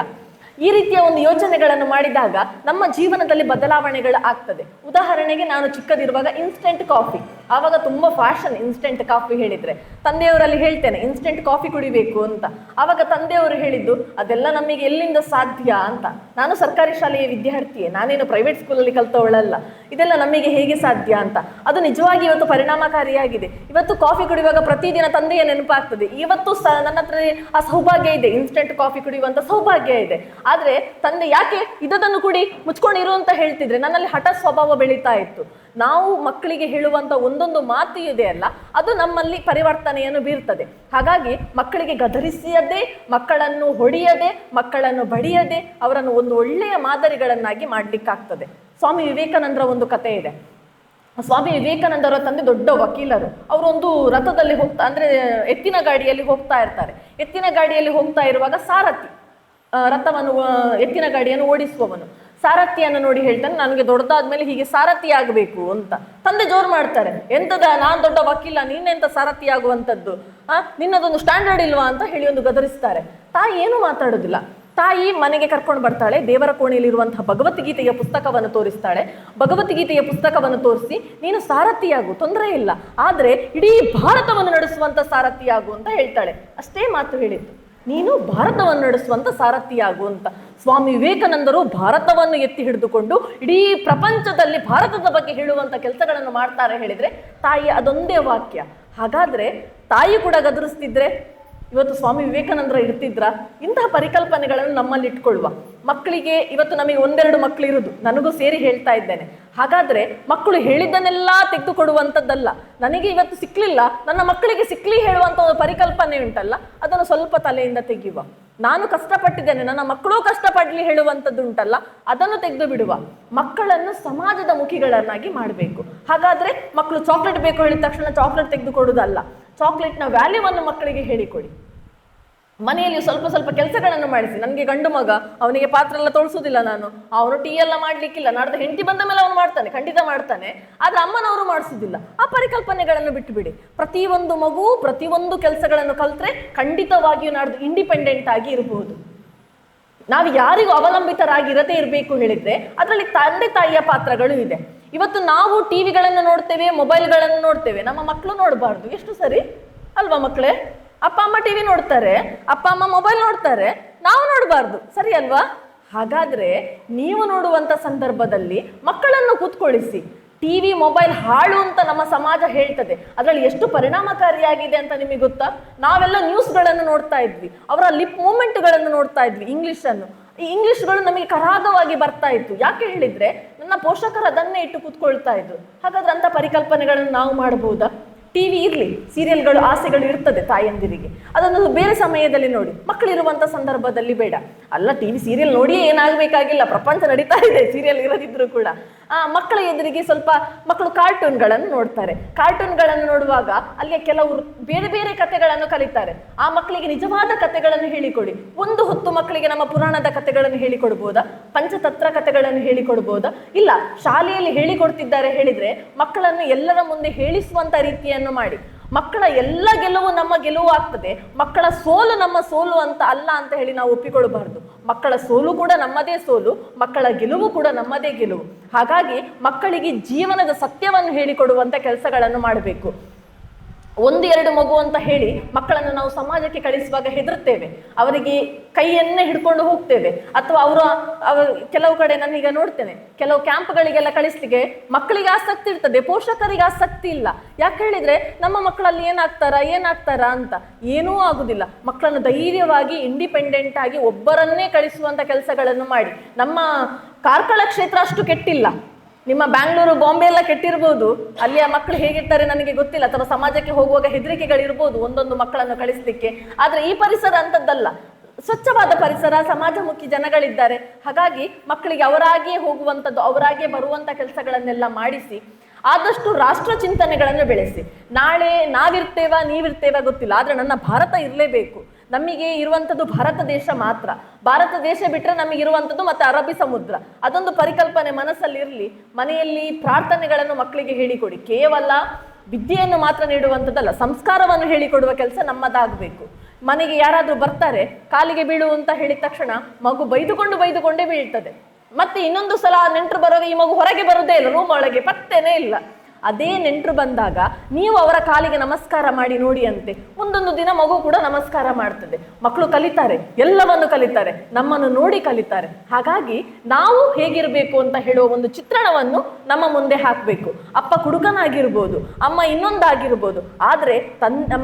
ಈ ರೀತಿಯ ಒಂದು ಯೋಚನೆಗಳನ್ನು ಮಾಡಿದಾಗ ನಮ್ಮ ಜೀವನದಲ್ಲಿ ಬದಲಾವಣೆಗಳು ಆಗ್ತದೆ. ಉದಾಹರಣೆಗೆ ನಾನು ಚಿಕ್ಕದಿರುವಾಗ ಇನ್ಸ್ಟೆಂಟ್ ಕಾಫಿ, ಆವಾಗ ತುಂಬಾ ಫ್ಯಾಷನ್ ಇನ್ಸ್ಟೆಂಟ್ ಕಾಫಿ ಹೇಳಿದ್ರೆ. ತಂದೆಯವರಲ್ಲಿ ಹೇಳ್ತೇನೆ ಇನ್ಸ್ಟೆಂಟ್ ಕಾಫಿ ಕುಡಿಬೇಕು ಅಂತ. ಆವಾಗ ತಂದೆಯವರು ಹೇಳಿದ್ದು ಅದೆಲ್ಲ ನಮಗೆ ಎಲ್ಲಿಂದ ಸಾಧ್ಯ ಅಂತ. ನಾನು ಸರ್ಕಾರಿ ಶಾಲೆಯ ವಿದ್ಯಾರ್ಥಿಯೇ, ನಾನೇನು ಪ್ರೈವೇಟ್ ಸ್ಕೂಲಲ್ಲಿ ಕಲ್ತವಳಲ್ಲ. ಇದೆಲ್ಲ ನಮಗೆ ಹೇಗೆ ಸಾಧ್ಯ ಅಂತ. ಅದು ನಿಜವಾಗಿ ಇವತ್ತು ಪರಿಣಾಮಕಾರಿಯಾಗಿದೆ. ಇವತ್ತು ಕಾಫಿ ಕುಡಿಯುವಾಗ ಪ್ರತಿದಿನ ತಂದೆಯ ನೆನಪಾಗ್ತದೆ. ಇವತ್ತು ನನ್ನ ಹತ್ರ ಆ ಸೌಭಾಗ್ಯ ಇದೆ, ಇನ್ಸ್ಟೆಂಟ್ ಕಾಫಿ ಕುಡಿಯುವಂತ ಸೌಭಾಗ್ಯ ಇದೆ. ಆದ್ರೆ ತಂದೆ ಯಾಕೆ ಇದನ್ನು ಕುಡಿ, ಮುಚ್ಕೊಂಡಿರು ಅಂತ ಹೇಳ್ತಿದ್ರೆ ನನ್ನಲ್ಲಿ ಹಠ ಸ್ವಭಾವ ಬೆಳೀತಾ ಇತ್ತು. ನಾವು ಮಕ್ಕಳಿಗೆ ಹೇಳುವಂತ ಒಂದೊಂದು ಮಾತು ಇದೆ ಅಲ್ಲ, ಅದು ನಮ್ಮಲ್ಲಿ ಪರಿವರ್ತನೆಯನ್ನು ಬೀರ್ತದೆ. ಹಾಗಾಗಿ ಮಕ್ಕಳಿಗೆ ಗದರಿಸದೆ, ಮಕ್ಕಳನ್ನು ಹೊಡೆಯದೆ, ಮಕ್ಕಳನ್ನು ಬಡಿಯದೆ ಅವರನ್ನು ಒಂದು ಒಳ್ಳೆಯ ಮಾದರಿಗಳನ್ನಾಗಿ ಮಾಡ್ಲಿಕ್ಕಾಗ್ತದೆ. ಸ್ವಾಮಿ ವಿವೇಕಾನಂದರ ಒಂದು ಕಥೆ ಇದೆ. ಸ್ವಾಮಿ ವಿವೇಕಾನಂದರ ತಂದೆ ದೊಡ್ಡ ವಕೀಲರು. ಅವರೊಂದು ರಥದಲ್ಲಿ ಹೋಗ್ತಾ, ಅಂದ್ರೆ ಎತ್ತಿನ ಗಾಡಿಯಲ್ಲಿ ಹೋಗ್ತಾ ಇರ್ತಾರೆ. ಎತ್ತಿನ ಗಾಡಿಯಲ್ಲಿ ಹೋಗ್ತಾ ಇರುವಾಗ ಸಾರಥಿ, ರಥವನ್ನು ಎತ್ತಿನ ಗಾಡಿಯನ್ನು ಓಡಿಸುವವನು ಸಾರಥಿಯನ್ನು ನೋಡಿ ಹೇಳ್ತಾನೆ, ನನಗೆ ದೊಡ್ಡದಾದ್ಮೇಲೆ ಹೀಗೆ ಸಾರಥಿ ಆಗಬೇಕು ಅಂತ. ತಂದೆ ಜೋರು ಮಾಡ್ತಾರೆ, ಎಂತದ ನಾನ್ ದೊಡ್ಡ ವಕೀಲ, ನೀನೆಂತ ಸಾರಥಿ ಆಗುವಂಥದ್ದು, ನಿನ್ನದೊಂದು ಸ್ಟ್ಯಾಂಡರ್ಡ್ ಇಲ್ವಾ ಅಂತ ಹೇಳಿ ಒಂದು ಗದರಿಸ್ತಾರೆ. ತಾಯಿ ಏನು ಮಾತಾಡೋದಿಲ್ಲ. ತಾಯಿ ಮನೆಗೆ ಕರ್ಕೊಂಡು ಬರ್ತಾಳೆ, ದೇವರ ಕೋಣೆಯಲ್ಲಿರುವಂತಹ ಭಗವದ್ಗೀತೆಯ ಪುಸ್ತಕವನ್ನು ತೋರಿಸ್ತಾಳೆ. ಭಗವದ್ಗೀತೆಯ ಪುಸ್ತಕವನ್ನು ತೋರಿಸಿ, ನೀನು ಸಾರಥಿಯಾಗು, ತೊಂದರೆ ಇಲ್ಲ, ಆದ್ರೆ ಇಡೀ ಭಾರತವನ್ನು ನಡೆಸುವಂತ ಸಾರಥಿಯಾಗು ಅಂತ ಹೇಳ್ತಾಳೆ. ಅಷ್ಟೇ ಮಾತು ಹೇಳಿದ್ದು, ನೀನು ಭಾರತವನ್ನು ನಡೆಸುವಂತ ಸಾರಥಿಯಾಗು ಅಂತ. ಸ್ವಾಮಿ ವಿವೇಕಾನಂದರು ಭಾರತವನ್ನು ಎತ್ತಿ ಹಿಡಿದುಕೊಂಡು ಇಡೀ ಪ್ರಪಂಚದಲ್ಲಿ ಭಾರತದ ಬಗ್ಗೆ ಹೇಳುವಂತ ಕೆಲಸಗಳನ್ನು ಮಾಡ್ತಾರೆ ಹೇಳಿದ್ರೆ ತಾಯಿ ಅದೊಂದೇ ವಾಕ್ಯ. ಹಾಗಾದ್ರೆ ತಾಯಿ ಕೂಡ ಗದರಿಸ್ತಿದ್ರೆ ಇವತ್ತು ಸ್ವಾಮಿ ವಿವೇಕಾನಂದರ ಇರ್ತಿದ್ರ? ಇಂತಹ ಪರಿಕಲ್ಪನೆಗಳನ್ನು ನಮ್ಮಲ್ಲಿ ಇಟ್ಕೊಳ್ಳುವ. ಮಕ್ಕಳಿಗೆ ಇವತ್ತು ನಮಗೆ 1-2 ಮಕ್ಕಳು ಇರುವುದು, ನನಗೂ ಸೇರಿ ಹೇಳ್ತಾ ಇದ್ದೇನೆ. ಹಾಗಾದ್ರೆ ಮಕ್ಕಳು ಹೇಳಿದ್ದನ್ನೆಲ್ಲ ತೆಗೆದುಕೊಡುವಂಥದ್ದಲ್ಲ. ನನಗೆ ಇವತ್ತು ಸಿಕ್ಲಿಲ್ಲ, ನನ್ನ ಮಕ್ಕಳಿಗೆ ಸಿಕ್ಲಿ ಹೇಳುವಂತ ಒಂದು ಪರಿಕಲ್ಪನೆ ಉಂಟಲ್ಲ, ಅದನ್ನು ಸ್ವಲ್ಪ ತಲೆಯಿಂದ ತೆಗೆಯುವ. ನಾನು ಕಷ್ಟಪಟ್ಟಿದ್ದೇನೆ, ನನ್ನ ಮಕ್ಕಳು ಕಷ್ಟಪಡ್ಲಿ ಹೇಳುವಂಥದ್ದು ಉಂಟಲ್ಲ, ಅದನ್ನು ತೆಗೆದು ಬಿಡುವ. ಮಕ್ಕಳನ್ನು ಸಮಾಜದ ಮುಖಿಗಳನ್ನಾಗಿ ಮಾಡಬೇಕು. ಹಾಗಾದ್ರೆ ಮಕ್ಕಳು ಚಾಕ್ಲೇಟ್ ಬೇಕು ಹೇಳಿದ ತಕ್ಷಣ ಚಾಕ್ಲೇಟ್ ತೆಗೆದುಕೊಡುವುದಲ್ಲ, ಚಾಕ್ಲೇಟ್ನ ವ್ಯಾಲ್ಯೂವನ್ನು ಮಕ್ಕಳಿಗೆ ಹೇಳಿಕೊಡಿ. ಮನೆಯಲ್ಲಿ ಸ್ವಲ್ಪ ಸ್ವಲ್ಪ ಕೆಲಸಗಳನ್ನು ಮಾಡಿಸಿ. ನನಗೆ ಗಂಡು ಮಗ, ಅವನಿಗೆ ಪಾತ್ರ ಎಲ್ಲ ತೊಳ್ಸೋದಿಲ್ಲ ನಾನು, ಅವನು ಟೀ ಎಲ್ಲ ಮಾಡ್ಲಿಕ್ಕಿಲ್ಲ, ನಾಡ್ದು ಹೆಂಡತಿ ಬಂದ ಮೇಲೆ ಅವನು ಮಾಡ್ತಾನೆ, ಖಂಡಿತ ಮಾಡ್ತಾನೆ, ಆದ್ರೆ ಅಮ್ಮನವರು ಮಾಡಿಸೋದಿಲ್ಲ. ಆ ಪರಿಕಲ್ಪನೆಗಳನ್ನು ಬಿಟ್ಟು ಬಿಡಿ. ಪ್ರತಿಯೊಂದು ಮಗು ಪ್ರತಿಯೊಂದು ಕೆಲಸಗಳನ್ನು ಕಲ್ತ್ರೆ ಖಂಡಿತವಾಗಿಯೂ ನಾಡ್ದು ಇಂಡಿಪೆಂಡೆಂಟ್ ಆಗಿ ಇರಬಹುದು. ನಾವು ಯಾರಿಗೂ ಅವಲಂಬಿತರಾಗಿರದೇ ಇರಬೇಕು ಹೇಳಿದ್ರೆ ಅದರಲ್ಲಿ ತಂದೆ ತಾಯಿಯ ಪಾತ್ರಗಳು ಇದೆ. ಇವತ್ತು ನಾವು ಟಿವಿಗಳನ್ನು ನೋಡ್ತೇವೆ, ಮೊಬೈಲ್ಗಳನ್ನು ನೋಡ್ತೇವೆ, ನಮ್ಮ ಮಕ್ಕಳು ನೋಡಬಾರ್ದು. ಎಷ್ಟು ಸರಿ? ಅಲ್ವಾ ಮಕ್ಕಳೇ? ಅಪ್ಪ ಅಮ್ಮ ಟಿವಿ ನೋಡ್ತಾರೆ, ಅಪ್ಪ ಅಮ್ಮ ಮೊಬೈಲ್ ನೋಡ್ತಾರೆ, ನಾವು ನೋಡಬಾರ್ದು, ಸರಿ ಅಲ್ವಾ? ಹಾಗಾದ್ರೆ ನೀವು ನೋಡುವಂತ ಸಂದರ್ಭದಲ್ಲಿ ಮಕ್ಕಳನ್ನು ಕೂತ್ಕೊಳ್ಳಿಸಿ. ಟಿವಿ ಮೊಬೈಲ್ ಹಾಳು ಅಂತ ನಮ್ಮ ಸಮಾಜ ಹೇಳ್ತದೆ, ಅದರಲ್ಲಿ ಎಷ್ಟು ಪರಿಣಾಮಕಾರಿಯಾಗಿದೆ ಅಂತ ನಿಮಗೆ ಗೊತ್ತಾ? ನಾವೆಲ್ಲ ನ್ಯೂಸ್ಗಳನ್ನು ನೋಡ್ತಾ ಇದ್ವಿ, ಅವರ ಲಿಪ್ ಮೂಮೆಂಟ್ಗಳನ್ನು ನೋಡ್ತಾ ಇದ್ವಿ, ಇಂಗ್ಲಿಷನ್ನು. ಈ ಇಂಗ್ಲಿಷ್ಗಳು ನಮಗೆ ಕರಾಗವಾಗಿ ಬರ್ತಾ ಇತ್ತು. ಯಾಕೆ ಹೇಳಿದ್ರೆ ನನ್ನ ಪೋಷಕರು ಅದನ್ನೇ ಇಟ್ಟು ಕೂತ್ಕೊಳ್ತಾ ಇದ್ರು. ಹಾಗಾದ್ರೆ ಅಂತ ಪರಿಕಲ್ಪನೆಗಳನ್ನು ನಾವು ಮಾಡಬಹುದಾ? ಟಿವಿ ಇರಲಿ, ಸೀರಿಯಲ್ಗಳು ಆಸೆಗಳು ಇರ್ತದೆ ತಾಯಂದಿರಿಗೆ, ಅದನ್ನು ಬೇರೆ ಸಮಯದಲ್ಲಿ ನೋಡಿ. ಮಕ್ಕಳಿರುವಂಥ ಸಂದರ್ಭದಲ್ಲಿ ಬೇಡ. ಅಲ್ಲ, ಟಿವಿ ಸೀರಿಯಲ್ ನೋಡಿಯೇ ಏನಾಗಬೇಕಾಗಿಲ್ಲ, ಪ್ರಪಂಚ ನಡೀತಾ ಇದೆ ಸೀರಿಯಲ್ ಇರದಿದ್ರು ಕೂಡ. ಮಕ್ಕಳ ಎದುರಿಗೆ ಸ್ವಲ್ಪ ಮಕ್ಕಳು ಕಾರ್ಟೂನ್ಗಳನ್ನು ನೋಡ್ತಾರೆ. ಕಾರ್ಟೂನ್ಗಳನ್ನು ನೋಡುವಾಗ ಅಲ್ಲಿ ಕೆಲವರು ಬೇರೆ ಬೇರೆ ಕಥೆಗಳನ್ನು ಕಲಿತಾರೆ. ಆ ಮಕ್ಕಳಿಗೆ ನಿಜವಾದ ಕಥೆಗಳನ್ನು ಹೇಳಿಕೊಡಿ. ಒಂದು ಹೊತ್ತು ಮಕ್ಕಳಿಗೆ ನಮ್ಮ ಪುರಾಣದ ಕಥೆಗಳನ್ನು ಹೇಳಿಕೊಡ್ಬೋದಾ? ಪಂಚತಂತ್ರ ಕಥೆಗಳನ್ನು ಹೇಳಿಕೊಡ್ಬೋದಾ? ಇಲ್ಲ, ಶಾಲೆಯಲ್ಲಿ ಹೇಳಿಕೊಡ್ತಿದ್ದಾರೆ ಹೇಳಿದ್ರೆ ಮಕ್ಕಳನ್ನು ಎಲ್ಲರ ಮುಂದೆ ಹೇಳಿಸುವಂತ ರೀತಿಯನ್ನು ಮಾಡಿ. ಮಕ್ಕಳ ಎಲ್ಲ ಗೆಲುವು ನಮ್ಮ ಗೆಲುವು ಆಗ್ತದೆ, ಮಕ್ಕಳ ಸೋಲು ನಮ್ಮ ಸೋಲು ಅಂತ ಅಲ್ಲ ಅಂತ ಹೇಳಿ ನಾವು ಒಪ್ಪಿಕೊಳ್ಬಾರ್ದು. ಮಕ್ಕಳ ಸೋಲು ಕೂಡ ನಮ್ಮದೇ ಸೋಲು, ಮಕ್ಕಳ ಗೆಲುವು ಕೂಡ ನಮ್ಮದೇ ಗೆಲುವು. ಹಾಗಾಗಿ ಮಕ್ಕಳಿಗೆ ಜೀವನದ ಸತ್ಯವನ್ನು ಹೇಳಿಕೊಡುವಂತ ಕೆಲಸಗಳನ್ನು ಮಾಡಬೇಕು. 1-2 ಮಗು ಅಂತ ಹೇಳಿ ಮಕ್ಕಳನ್ನು ನಾವು ಸಮಾಜಕ್ಕೆ ಕಳಿಸುವಾಗ ಹೆದರ್ತೇವೆ, ಅವರಿಗೆ ಕೈಯನ್ನೇ ಹಿಡ್ಕೊಂಡು ಹೋಗ್ತೇವೆ. ಅಥವಾ ಕೆಲವು ಕಡೆ ನಾನೀಗ ನೋಡ್ತೇನೆ, ಕೆಲವು ಕ್ಯಾಂಪ್ಗಳಿಗೆಲ್ಲ ಕಳಿಸ್ಲಿಕ್ಕೆ ಮಕ್ಕಳಿಗೆ ಆಸಕ್ತಿ ಇರ್ತದೆ, ಪೋಷಕರಿಗೆ ಆಸಕ್ತಿ ಇಲ್ಲ. ಯಾಕೆ ಹೇಳಿದ್ರೆ ನಮ್ಮ ಮಕ್ಕಳಲ್ಲಿ ಏನಾಗ್ತಾರಾ ಅಂತ. ಏನೂ ಆಗುದಿಲ್ಲ. ಮಕ್ಕಳನ್ನು ಧೈರ್ಯವಾಗಿ ಇಂಡಿಪೆಂಡೆಂಟ್ ಆಗಿ ಒಬ್ಬರನ್ನೇ ಕಳಿಸುವಂತ ಕೆಲಸಗಳನ್ನು ಮಾಡಿ. ನಮ್ಮ ಕಾರ್ಕಳ ಕ್ಷೇತ್ರ ಅಷ್ಟು ಕೆಟ್ಟಿಲ್ಲ, ನಿಮ್ಮ ಬ್ಯಾಂಗ್ಳೂರು ಬಾಂಬೆ ಎಲ್ಲ ಕೆಟ್ಟಿರ್ಬೋದು. ಅಲ್ಲಿಯ ಮಕ್ಕಳು ಹೇಗಿರ್ತಾರೆ ನನಗೆ ಗೊತ್ತಿಲ್ಲ, ಅಥವಾ ಸಮಾಜಕ್ಕೆ ಹೋಗುವಾಗ ಹೆದರಿಕೆಗಳಿರ್ಬೋದು ಒಂದೊಂದು ಮಕ್ಕಳನ್ನು ಕಳಿಸ್ಲಿಕ್ಕೆ. ಆದ್ರೆ ಈ ಪರಿಸರ ಅಂತದ್ದಲ್ಲ, ಸ್ವಚ್ಛವಾದ ಪರಿಸರ, ಸಮಾಜಮುಖಿ ಜನಗಳಿದ್ದಾರೆ. ಹಾಗಾಗಿ ಮಕ್ಕಳಿಗೆ ಅವರಾಗಿಯೇ ಹೋಗುವಂಥದ್ದು, ಅವರಾಗಿಯೇ ಬರುವಂಥ ಕೆಲಸಗಳನ್ನೆಲ್ಲ ಮಾಡಿಸಿ ಆದಷ್ಟು ರಾಷ್ಟ್ರ ಚಿಂತನೆಗಳನ್ನು ಬೆಳೆಸಿ. ನಾಳೆ ನೀವಿರ್ತೇವ ಗೊತ್ತಿಲ್ಲ, ಆದ್ರೆ ನನ್ನ ಭಾರತ ಇರಲೇಬೇಕು. ನಮಗೆ ಇರುವಂಥದ್ದು ಭಾರತ ದೇಶ ಮಾತ್ರ. ಭಾರತ ದೇಶ ಬಿಟ್ಟರೆ ನಮಗಿರುವಂಥದ್ದು ಮತ್ತೆ ಅರಬ್ಬಿ ಸಮುದ್ರ. ಅದೊಂದು ಪರಿಕಲ್ಪನೆ ಮನಸ್ಸಲ್ಲಿ ಇರಲಿ. ಮನೆಯಲ್ಲಿ ಪ್ರಾರ್ಥನೆಗಳನ್ನು ಮಕ್ಕಳಿಗೆ ಹೇಳಿಕೊಡಿ. ಕೇವಲ ವಿದ್ಯೆಯನ್ನು ಮಾತ್ರ ನೀಡುವಂಥದ್ದಲ್ಲ, ಸಂಸ್ಕಾರವನ್ನು ಹೇಳಿಕೊಡುವ ಕೆಲಸ ನಮ್ಮದಾಗಬೇಕು. ಮನೆಗೆ ಯಾರಾದರೂ ಬರ್ತಾರೆ, ಕಾಲಿಗೆ ಬೀಳು ಅಂತ ಹೇಳಿದ ತಕ್ಷಣ ಮಗು ಬೈದುಕೊಂಡೇ ಬೀಳ್ತದೆ. ಮತ್ತೆ ಇನ್ನೊಂದು ಸಲ ನೆಂಟರು ಬರುವಾಗ ಈ ಮಗು ಹೊರಗೆ ಬರುವುದೇ ಇಲ್ಲ, ರೂಮ್ ಒಳಗೆ ಪತ್ತೇನೇ ಇಲ್ಲ. ಅದೇ ನೆಂಟರು ಬಂದಾಗ ನೀವು ಅವರ ಕಾಲಿಗೆ ನಮಸ್ಕಾರ ಮಾಡಿ ನೋಡಿ ಅಂತೆ. ಒಂದೊಂದು ದಿನ ಮಗು ಕೂಡ ನಮಸ್ಕಾರ ಮಾಡ್ತದೆ. ಮಕ್ಕಳು ಕಲಿತಾರೆ, ಎಲ್ಲವನ್ನು ಕಲಿತಾರೆ, ನಮ್ಮನ್ನು ನೋಡಿ ಕಲಿತಾರೆ. ಹಾಗಾಗಿ ನಾವು ಹೇಗಿರಬೇಕು ಅಂತ ಹೇಳುವ ಒಂದು ಚಿತ್ರಣವನ್ನು ನಮ್ಮ ಮುಂದೆ ಹಾಕಬೇಕು. ಅಪ್ಪ ಕುಡುಕನಾಗಿರ್ಬೋದು, ಅಮ್ಮ ಇನ್ನೊಂದಾಗಿರ್ಬೋದು, ಆದರೆ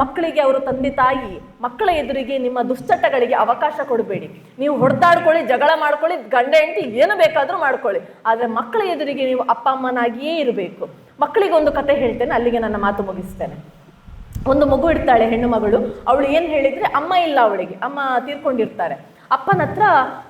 ಮಕ್ಕಳಿಗೆ ಅವರು ತಂದೆ ತಾಯಿ, ಮಕ್ಕಳ ಎದುರಿಗೆ ನಿಮ್ಮ ದುಶ್ಚಟಗಳಿಗೆ ಅವಕಾಶ ಕೊಡಬೇಡಿ. ನೀವು ಹೊಡೆದಾಡ್ಕೊಳ್ಳಿ, ಜಗಳ ಮಾಡ್ಕೊಳ್ಳಿ, ಗಂಡ ಹೆಂಡತಿ ಏನು ಬೇಕಾದರೂ ಮಾಡ್ಕೊಳ್ಳಿ, ಆದರೆ ಮಕ್ಕಳ ಎದುರಿಗೆ ನೀವು ಅಪ್ಪ ಅಮ್ಮನಾಗಿಯೇ ಇರಬೇಕು. ಮಕ್ಕಳಿಗೆ ಒಂದು ಕತೆ ಹೇಳ್ತೇನೆ, ಅಲ್ಲಿಗೆ ನನ್ನ ಮಾತು ಮುಗಿಸ್ತೇನೆ. ಒಂದು ಮಗು ಇರ್ತಾಳೆ, ಹೆಣ್ಣು ಮಗಳು. ಅವಳು ಏನು ಹೇಳಿದ್ರೆ, ಅಮ್ಮ ಇಲ್ಲ ಅವಳಿಗೆ, ಅಮ್ಮ ತೀರ್ಕೊಂಡಿರ್ತಾರೆ. ಅಪ್ಪನ ಹತ್ರ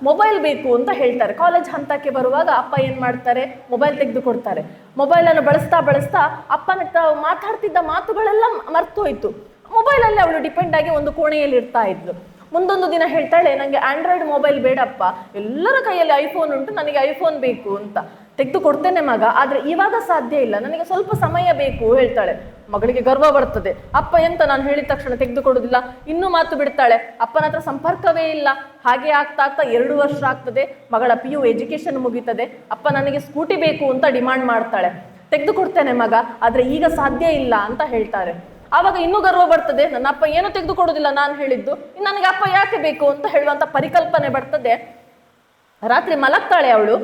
ಮೊಬೈಲ್ ಬೇಕು ಅಂತ ಹೇಳ್ತಾರೆ. ಕಾಲೇಜ್ ಹಂತಕ್ಕೆ ಬರುವಾಗ ಅಪ್ಪ ಏನು ಮಾಡ್ತಾರೆ, ಮೊಬೈಲ್ ತೆಗೆದು ಕೊಡ್ತಾರೆ. ಮೊಬೈಲನ್ನು ಬಳಸ್ತಾ ಅಪ್ಪನ ಹತ್ರ ಮಾತಾಡ್ತಿದ್ದ ಮಾತುಗಳೆಲ್ಲ ಮರ್ತೋಯ್ತು. ಮೊಬೈಲಲ್ಲಿ ಅವಳು ಡಿಪೆಂಡ್ ಆಗಿ ಒಂದು ಕೋಣೆಯಲ್ಲಿ ಇರ್ತಾ ಇದ್ಲು. ಮುಂದೊಂದು ದಿನ ಹೇಳ್ತಾಳೆ, ನನಗೆ ಆಂಡ್ರಾಯ್ಡ್ ಮೊಬೈಲ್ ಬೇಡಪ್ಪ, ಎಲ್ಲರ ಕೈಯಲ್ಲಿ ಐಫೋನ್ ಉಂಟು, ನನಗೆ ಐಫೋನ್ ಬೇಕು ಅಂತ. ತೆಗೆದು ಕೊಡ್ತೇನೆ ಮಗ, ಆದರೆ ಇವಾಗ ಸಾಧ್ಯ ಇಲ್ಲ, ನನಗೆ ಸ್ವಲ್ಪ ಸಮಯ ಬೇಕು ಹೇಳ್ತಾಳೆ. ಮಗಳಿಗೆ ಗರ್ವ ಬರ್ತದೆ. ಅಪ್ಪ ಎಂತ ನಾನು ಹೇಳಿದ ತಕ್ಷಣ ತೆಗೆದು ಕೊಡುದಿಲ್ಲ, ಇನ್ನೂ ಮಾತು ಬಿಡ್ತಾಳೆ. ಅಪ್ಪನ ಹತ್ರ ಸಂಪರ್ಕವೇ ಇಲ್ಲ. ಹಾಗೆ ಆಗ್ತಾ 2 ವರ್ಷ ಆಗ್ತದೆ. ಮಗಳ PU ಎಜುಕೇಶನ್ ಮುಗೀತದೆ. ಅಪ್ಪ ನನಗೆ ಸ್ಕೂಟಿ ಬೇಕು ಅಂತ ಡಿಮಾಂಡ್ ಮಾಡ್ತಾಳೆ. ತೆಗೆದು ಕೊಡ್ತೇನೆ ಮಗ, ಆದರೆ ಈಗ ಸಾಧ್ಯ ಇಲ್ಲ ಅಂತ ಹೇಳ್ತಾರೆ. ಆವಾಗ ಇನ್ನೂ ಗರ್ವ ಬರ್ತದೆ, ನನ್ನ ಅಪ್ಪ ಏನು ತೆಗೆದು ಕೊಡುದಿಲ್ಲ ನಾನು ಹೇಳಿದ್ದು, ನನಗೆ ಅಪ್ಪ ಯಾಕೆ ಬೇಕು ಅಂತ ಹೇಳುವಂತ ಪರಿಕಲ್ಪನೆ ಬರ್ತದೆ. ರಾತ್ರಿ ಮಲಗ್ತಾಳೆ ಅವಳು,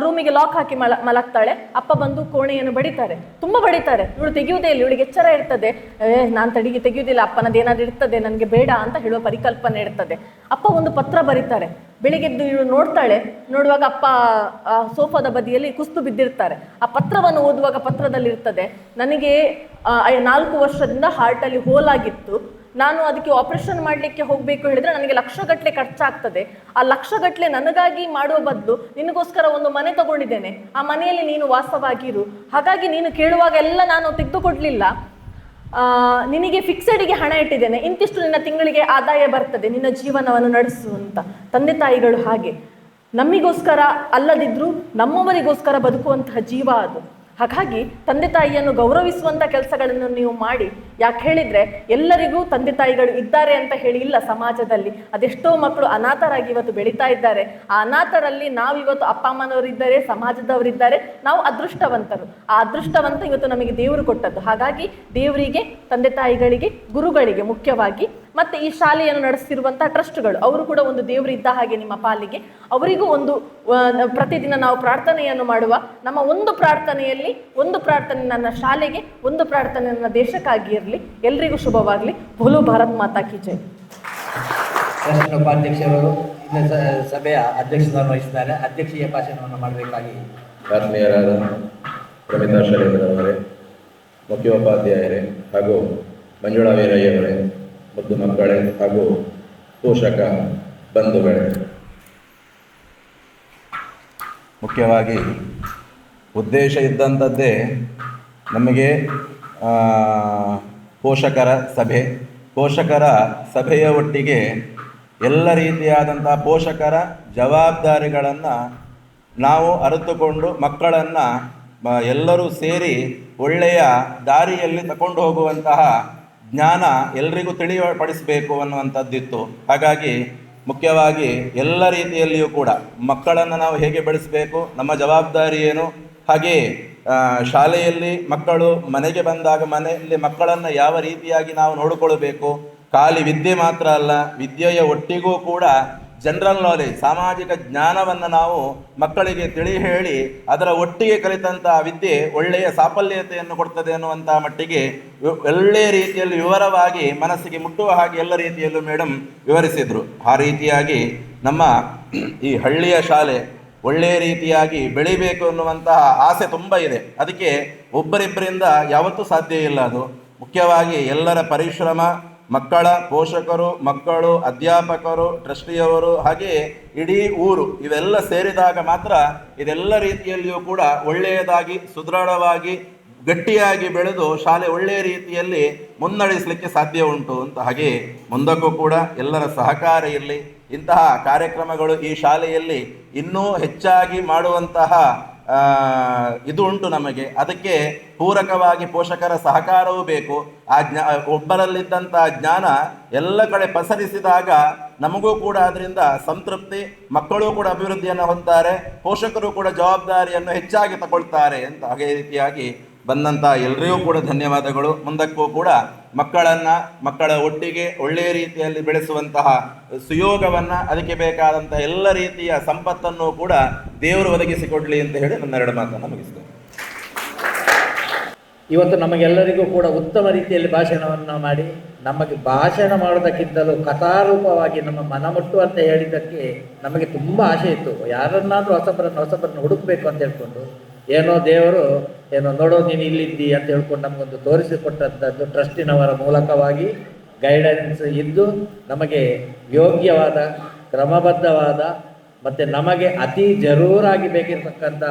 ರೂಮಿಗೆ ಲಾಕ್ ಹಾಕಿ ಮಲಗ್ತಾಳೆ. ಅಪ್ಪ ಬಂದು ಕೋಣೆಯನ್ನು ಬಡಿತಾರೆ, ತುಂಬ ಬಡಿತಾರೆ. ಇವಳು ತೆಗೆಯುವುದೇ ಇಲ್ಲ, ಇವಳಿಗೆ ಎಚ್ಚರ ಇರ್ತದೆ, ನಾನು ತೆಗೆಯುವುದಿಲ್ಲ, ಅಪ್ಪನದ್ದು ಏನಾದ್ರು ಇರ್ತದೆ, ನನಗೆ ಬೇಡ ಅಂತ ಹೇಳುವ ಪರಿಕಲ್ಪನೆ ಇರ್ತದೆ. ಅಪ್ಪ ಒಂದು ಪತ್ರ ಬರೀತಾರೆ. ಬೆಳಿಗ್ಗೆದ್ದು ಇವಳು ನೋಡ್ತಾಳೆ. ನೋಡುವಾಗ ಅಪ್ಪ ಸೋಫಾದ ಬದಿಯಲ್ಲಿ ಕುಸ್ತು ಬಿದ್ದಿರ್ತಾರೆ. ಆ ಪತ್ರವನ್ನು ಓದುವಾಗ ಪತ್ರದಲ್ಲಿ ಇರ್ತದೆ, ನನಗೆ 4 ವರ್ಷದಿಂದ ಹಾರ್ಟಲ್ಲಿ ಹೋಲಾಗಿತ್ತು, ನಾನು ಅದಕ್ಕೆ ಆಪರೇಷನ್ ಮಾಡಲಿಕ್ಕೆ ಹೋಗಬೇಕು ಹೇಳಿದ್ರೆ ನನಗೆ ಲಕ್ಷಗಟ್ಟಲೆ ಖರ್ಚಾಗ್ತದೆ. ಆ ಲಕ್ಷಗಟ್ಟಲೆ ನನಗಾಗಿ ಮಾಡುವ ಬದಲು ನಿನಗೋಸ್ಕರ ಒಂದು ಮನೆ ತಗೊಂಡಿದ್ದೇನೆ, ಆ ಮನೆಯಲ್ಲಿ ನೀನು ವಾಸವಾಗಿರು. ಹಾಗಾಗಿ ನೀನು ಕೇಳುವಾಗ ಎಲ್ಲ ನಾನು ತೆಗೆದುಕೊಡ್ಲಿಲ್ಲ, ನಿನಗೆ ಫಿಕ್ಸೆಡಿಗೆ ಹಣ ಇಟ್ಟಿದ್ದೇನೆ, ಇಂತಿಷ್ಟು ನಿನ್ನ ತಿಂಗಳಿಗೆ ಆದಾಯ ಬರ್ತದೆ, ನಿನ್ನ ಜೀವನವನ್ನು ನಡೆಸು ಅಂತ. ತಂದೆ ತಾಯಿಗಳು ಹಾಗೆ ನಮ್ಮಿಗೋಸ್ಕರ ಅಲ್ಲದಿದ್ರು ನಮ್ಮವರಿಗೋಸ್ಕರ ಬದುಕುವಂತಹ ಜೀವ ಅದು. ಹಾಗಾಗಿ ತಂದೆ ತಾಯಿಯನ್ನು ಗೌರವಿಸುವಂಥ ಕೆಲಸಗಳನ್ನು ನೀವು ಮಾಡಿ. ಯಾಕೆ ಹೇಳಿದರೆ ಎಲ್ಲರಿಗೂ ತಂದೆ ತಾಯಿಗಳು ಇದ್ದಾರೆ ಅಂತ ಹೇಳಿ ಇಲ್ಲ ಸಮಾಜದಲ್ಲಿ. ಅದೆಷ್ಟೋ ಮಕ್ಕಳು ಅನಾಥರಾಗಿ ಇವತ್ತು ಬೆಳೀತಾ ಇದ್ದಾರೆ. ಆ ಅನಾಥರಲ್ಲಿ ನಾವಿವತ್ತು ಅಪ್ಪ ಅಮ್ಮನವರಿದ್ದಾರೆ, ಸಮಾಜದವರಿದ್ದಾರೆ, ನಾವು ಅದೃಷ್ಟವಂತರು. ಆ ಅದೃಷ್ಟವಂತ ಇವತ್ತು ನಮಗೆ ದೇವರು ಕೊಟ್ಟದ್ದು. ಹಾಗಾಗಿ ದೇವರಿಗೆ, ತಂದೆ ತಾಯಿಗಳಿಗೆ, ಗುರುಗಳಿಗೆ ಮುಖ್ಯವಾಗಿ, ಮತ್ತು ಈ ಶಾಲೆಯನ್ನು ನಡೆಸ್ತಿರುವಂಥ ಟ್ರಸ್ಟ್ಗಳು, ಅವರು ಕೂಡ ಒಂದು ದೇವರು ಇದ್ದ ಹಾಗೆ ನಿಮ್ಮ ಪಾಲಿಗೆ. ಅವರಿಗೂ ಒಂದು ಪ್ರತಿದಿನ ನಾವು ಪ್ರಾರ್ಥನೆಯನ್ನು ಮಾಡುವ. ನಮ್ಮ ಒಂದು ಪ್ರಾರ್ಥನೆಯಲ್ಲಿ ಒಂದು ಪ್ರಾರ್ಥನೆ ನನ್ನ ಶಾಲೆಗೆ, ಒಂದು ಪ್ರಾರ್ಥನೆ ನನ್ನ ದೇಶಕ್ಕಾಗಿ ಇರಲಿ. ಎಲ್ರಿಗೂ ಶುಭವಾಗಲಿ. ಬೋಲೋ ಭಾರತ್ ಮಾತಾ ಕಿ ಜೈ. ಟ್ರಸ್ಟ್ನ ಉಪಾಧ್ಯಕ್ಷರು ಇನ್ನು ಸಭೆಯ ಅಧ್ಯಕ್ಷತೆಯನ್ನು ವಹಿಸಿದ್ದಾರೆ. ಅಧ್ಯಕ್ಷೀಯ ಭಾಷಣವನ್ನು ಮಾಡಬೇಕಾಗಿ ಆತ್ಮೀಯರಾದ ಪ್ರಮಿತಾ ಶೈಲೇಂದ್ರವರೇ, ಮುಖ್ಯೋಪಾಧ್ಯಾಯರೇ ಹಾಗೂ ಮಂಜುಳಾ ವೀರಯ್ಯವರೇ, ಮುದ್ದು ಮಕ್ಕಳೇ ಹಾಗೂ ಪೋಷಕ ಬಂಧುಗಳೇ, ಮುಖ್ಯವಾಗಿ ಉದ್ದೇಶ ಇದ್ದಂಥದ್ದೇ ನಮಗೆ ಪೋಷಕರ ಸಭೆಯ ಒಟ್ಟಿಗೆ ಎಲ್ಲ ರೀತಿಯಾದಂಥ ಪೋಷಕರ ಜವಾಬ್ದಾರಿಗಳನ್ನು ನಾವು ಅರಿತುಕೊಂಡು ಮಕ್ಕಳನ್ನು ಎಲ್ಲರೂ ಸೇರಿ ಒಳ್ಳೆಯ ದಾರಿಯಲ್ಲಿ ತಗೊಂಡು ಹೋಗುವಂತಹ ಜ್ಞಾನ ಎಲ್ರಿಗೂ ತಿಳಿಯಪಡಿಸಬೇಕು ಅನ್ನುವಂಥದ್ದಿತ್ತು. ಹಾಗಾಗಿ ಮುಖ್ಯವಾಗಿ ಎಲ್ಲ ರೀತಿಯಲ್ಲಿಯೂ ಕೂಡ ಮಕ್ಕಳನ್ನು ನಾವು ಹೇಗೆ ಬೆಳೆಸಬೇಕು, ನಮ್ಮ ಜವಾಬ್ದಾರಿ ಏನು, ಹಾಗೆ ಶಾಲೆಯಲ್ಲಿ ಮಕ್ಕಳು ಮನೆಗೆ ಬಂದಾಗ ಮನೆಯಲ್ಲಿ ಮಕ್ಕಳನ್ನು ಯಾವ ರೀತಿಯಾಗಿ ನಾವು ನೋಡಿಕೊಳ್ಳಬೇಕು. ಖಾಲಿ ವಿದ್ಯೆ ಮಾತ್ರ ಅಲ್ಲ, ವಿದ್ಯೆಯ ಒಟ್ಟಿಗೂ ಕೂಡ ಜನರಲ್ ನಾಲೆಜ್, ಸಾಮಾಜಿಕ ಜ್ಞಾನವನ್ನು ನಾವು ಮಕ್ಕಳಿಗೆ ತಿಳಿ ಹೇಳಿ ಅದರ ಒಟ್ಟಿಗೆ ಕಲಿತಂಥ ವಿದ್ಯೆ ಒಳ್ಳೆಯ ಸಾಫಲ್ಯತೆಯನ್ನು ಕೊಡ್ತದೆ ಅನ್ನುವಂಥ ಮಟ್ಟಿಗೆ ಒಳ್ಳೆಯ ರೀತಿಯಲ್ಲಿ ವಿವರವಾಗಿ ಮನಸ್ಸಿಗೆ ಮುಟ್ಟುವ ಹಾಗೆ ಎಲ್ಲ ರೀತಿಯಲ್ಲೂ ಮೇಡಮ್ ವಿವರಿಸಿದರು. ಆ ರೀತಿಯಾಗಿ ನಮ್ಮ ಈ ಹಳ್ಳಿಯ ಶಾಲೆ ಒಳ್ಳೆಯ ರೀತಿಯಾಗಿ ಬೆಳಿಬೇಕು ಅನ್ನುವಂತಹ ಆಸೆ ತುಂಬ ಇದೆ. ಅದಕ್ಕೆ ಒಬ್ಬರಿಬ್ಬರಿಂದ ಯಾವತ್ತೂ ಸಾಧ್ಯ ಇಲ್ಲ. ಅದು ಮುಖ್ಯವಾಗಿ ಎಲ್ಲರ ಪರಿಶ್ರಮ, ಮಕ್ಕಳ ಪೋಷಕರು, ಮಕ್ಕಳು, ಅಧ್ಯಾಪಕರು, ಟ್ರಸ್ಟಿಯವರು, ಹಾಗೆ ಇಡೀ ಊರು ಇವೆಲ್ಲ ಸೇರಿದಾಗ ಮಾತ್ರ ಇದೆಲ್ಲ ರೀತಿಯಲ್ಲಿಯೂ ಕೂಡ ಒಳ್ಳೆಯದಾಗಿ, ಸುದೃಢವಾಗಿ, ಗಟ್ಟಿಯಾಗಿ ಬೆಳೆದು ಶಾಲೆ ಒಳ್ಳೆಯ ರೀತಿಯಲ್ಲಿ ಮುನ್ನಡೆಸಲಿಕ್ಕೆ ಸಾಧ್ಯ ಉಂಟು ಅಂತ. ಹಾಗೆ ಮುಂದಕ್ಕೂ ಕೂಡ ಎಲ್ಲರ ಸಹಕಾರ ಇರಲಿ. ಇಂತಹ ಕಾರ್ಯಕ್ರಮಗಳು ಈ ಶಾಲೆಯಲ್ಲಿ ಇನ್ನೂ ಹೆಚ್ಚಾಗಿ ಮಾಡುವಂತಹ ಇದು ಉಂಟು ನಮಗೆ. ಅದಕ್ಕೆ ಪೂರಕವಾಗಿ ಪೋಷಕರ ಸಹಕಾರವೂ ಬೇಕು. ಆ ಒಬ್ಬರಲ್ಲಿದ್ದಂಥ ಜ್ಞಾನ ಎಲ್ಲ ಕಡೆ ಪಸರಿಸಿದಾಗ ನಮಗೂ ಕೂಡ ಅದರಿಂದ ಸಂತೃಪ್ತಿ, ಮಕ್ಕಳು ಕೂಡ ಅಭಿವೃದ್ಧಿಯನ್ನು ಹೊಂದ್ತಾರೆ, ಪೋಷಕರು ಕೂಡ ಜವಾಬ್ದಾರಿಯನ್ನು ಹೆಚ್ಚಾಗಿ ತಗೊಳ್ತಾರೆ ಅಂತ. ಹಾಗೆ ರೀತಿಯಾಗಿ ಬಂದಂಥ ಎಲ್ಲರಿಗೂ ಕೂಡ ಧನ್ಯವಾದಗಳು. ಮುಂದಕ್ಕೂ ಕೂಡ ಮಕ್ಕಳ ಒಟ್ಟಿಗೆ ಒಳ್ಳೆಯ ರೀತಿಯಲ್ಲಿ ಬೆಳೆಸುವಂತಹ ಸುಯೋಗವನ್ನು, ಅದಕ್ಕೆ ಬೇಕಾದಂತಹ ಎಲ್ಲ ರೀತಿಯ ಸಂಪತ್ತನ್ನು ಕೂಡ ದೇವರು ಒದಗಿಸಿಕೊಡಲಿ ಅಂತ ಹೇಳಿ ನನ್ನ ಎರಡು ಮಾತನ್ನು ಮುಗಿಸ್ತೇನೆ. ಇವತ್ತು ನಮಗೆಲ್ಲರಿಗೂ ಕೂಡ ಉತ್ತಮ ರೀತಿಯಲ್ಲಿ ಭಾಷಣವನ್ನು ಮಾಡಿ, ನಮಗೆ ಭಾಷಣ ಮಾಡೋದಕ್ಕಿಂತಲೂ ಕಥಾರೂಪವಾಗಿ ನಮ್ಮ ಮನಮುಟ್ಟುವಂತ ಹೇಳಿದ್ದಕ್ಕೆ ನಮಗೆ ತುಂಬ ಆಸೆ ಇತ್ತು. ಯಾರನ್ನಾದರೂ ಹೊಸಬರನ್ನು ಹುಡುಕಬೇಕು ಅಂತ ಹೇಳ್ಕೊಂಡು, ಏನೋ ದೇವರು ಏನೋ ನೋಡೋ ನೀನು ಇಲ್ಲಿದ್ದಿ ಅಂತ ಹೇಳ್ಕೊಂಡು ನಮಗೊಂದು ತೋರಿಸಿಕೊಟ್ಟಂಥದ್ದು ಟ್ರಸ್ಟಿನವರ ಮೂಲಕವಾಗಿ ಗೈಡೆನ್ಸ್ ಇದ್ದು ನಮಗೆ ಯೋಗ್ಯವಾದ, ಕ್ರಮಬದ್ಧವಾದ ಮತ್ತು ನಮಗೆ ಅತಿ ಜರೂರಾಗಿ ಬೇಕಿರ್ತಕ್ಕಂಥ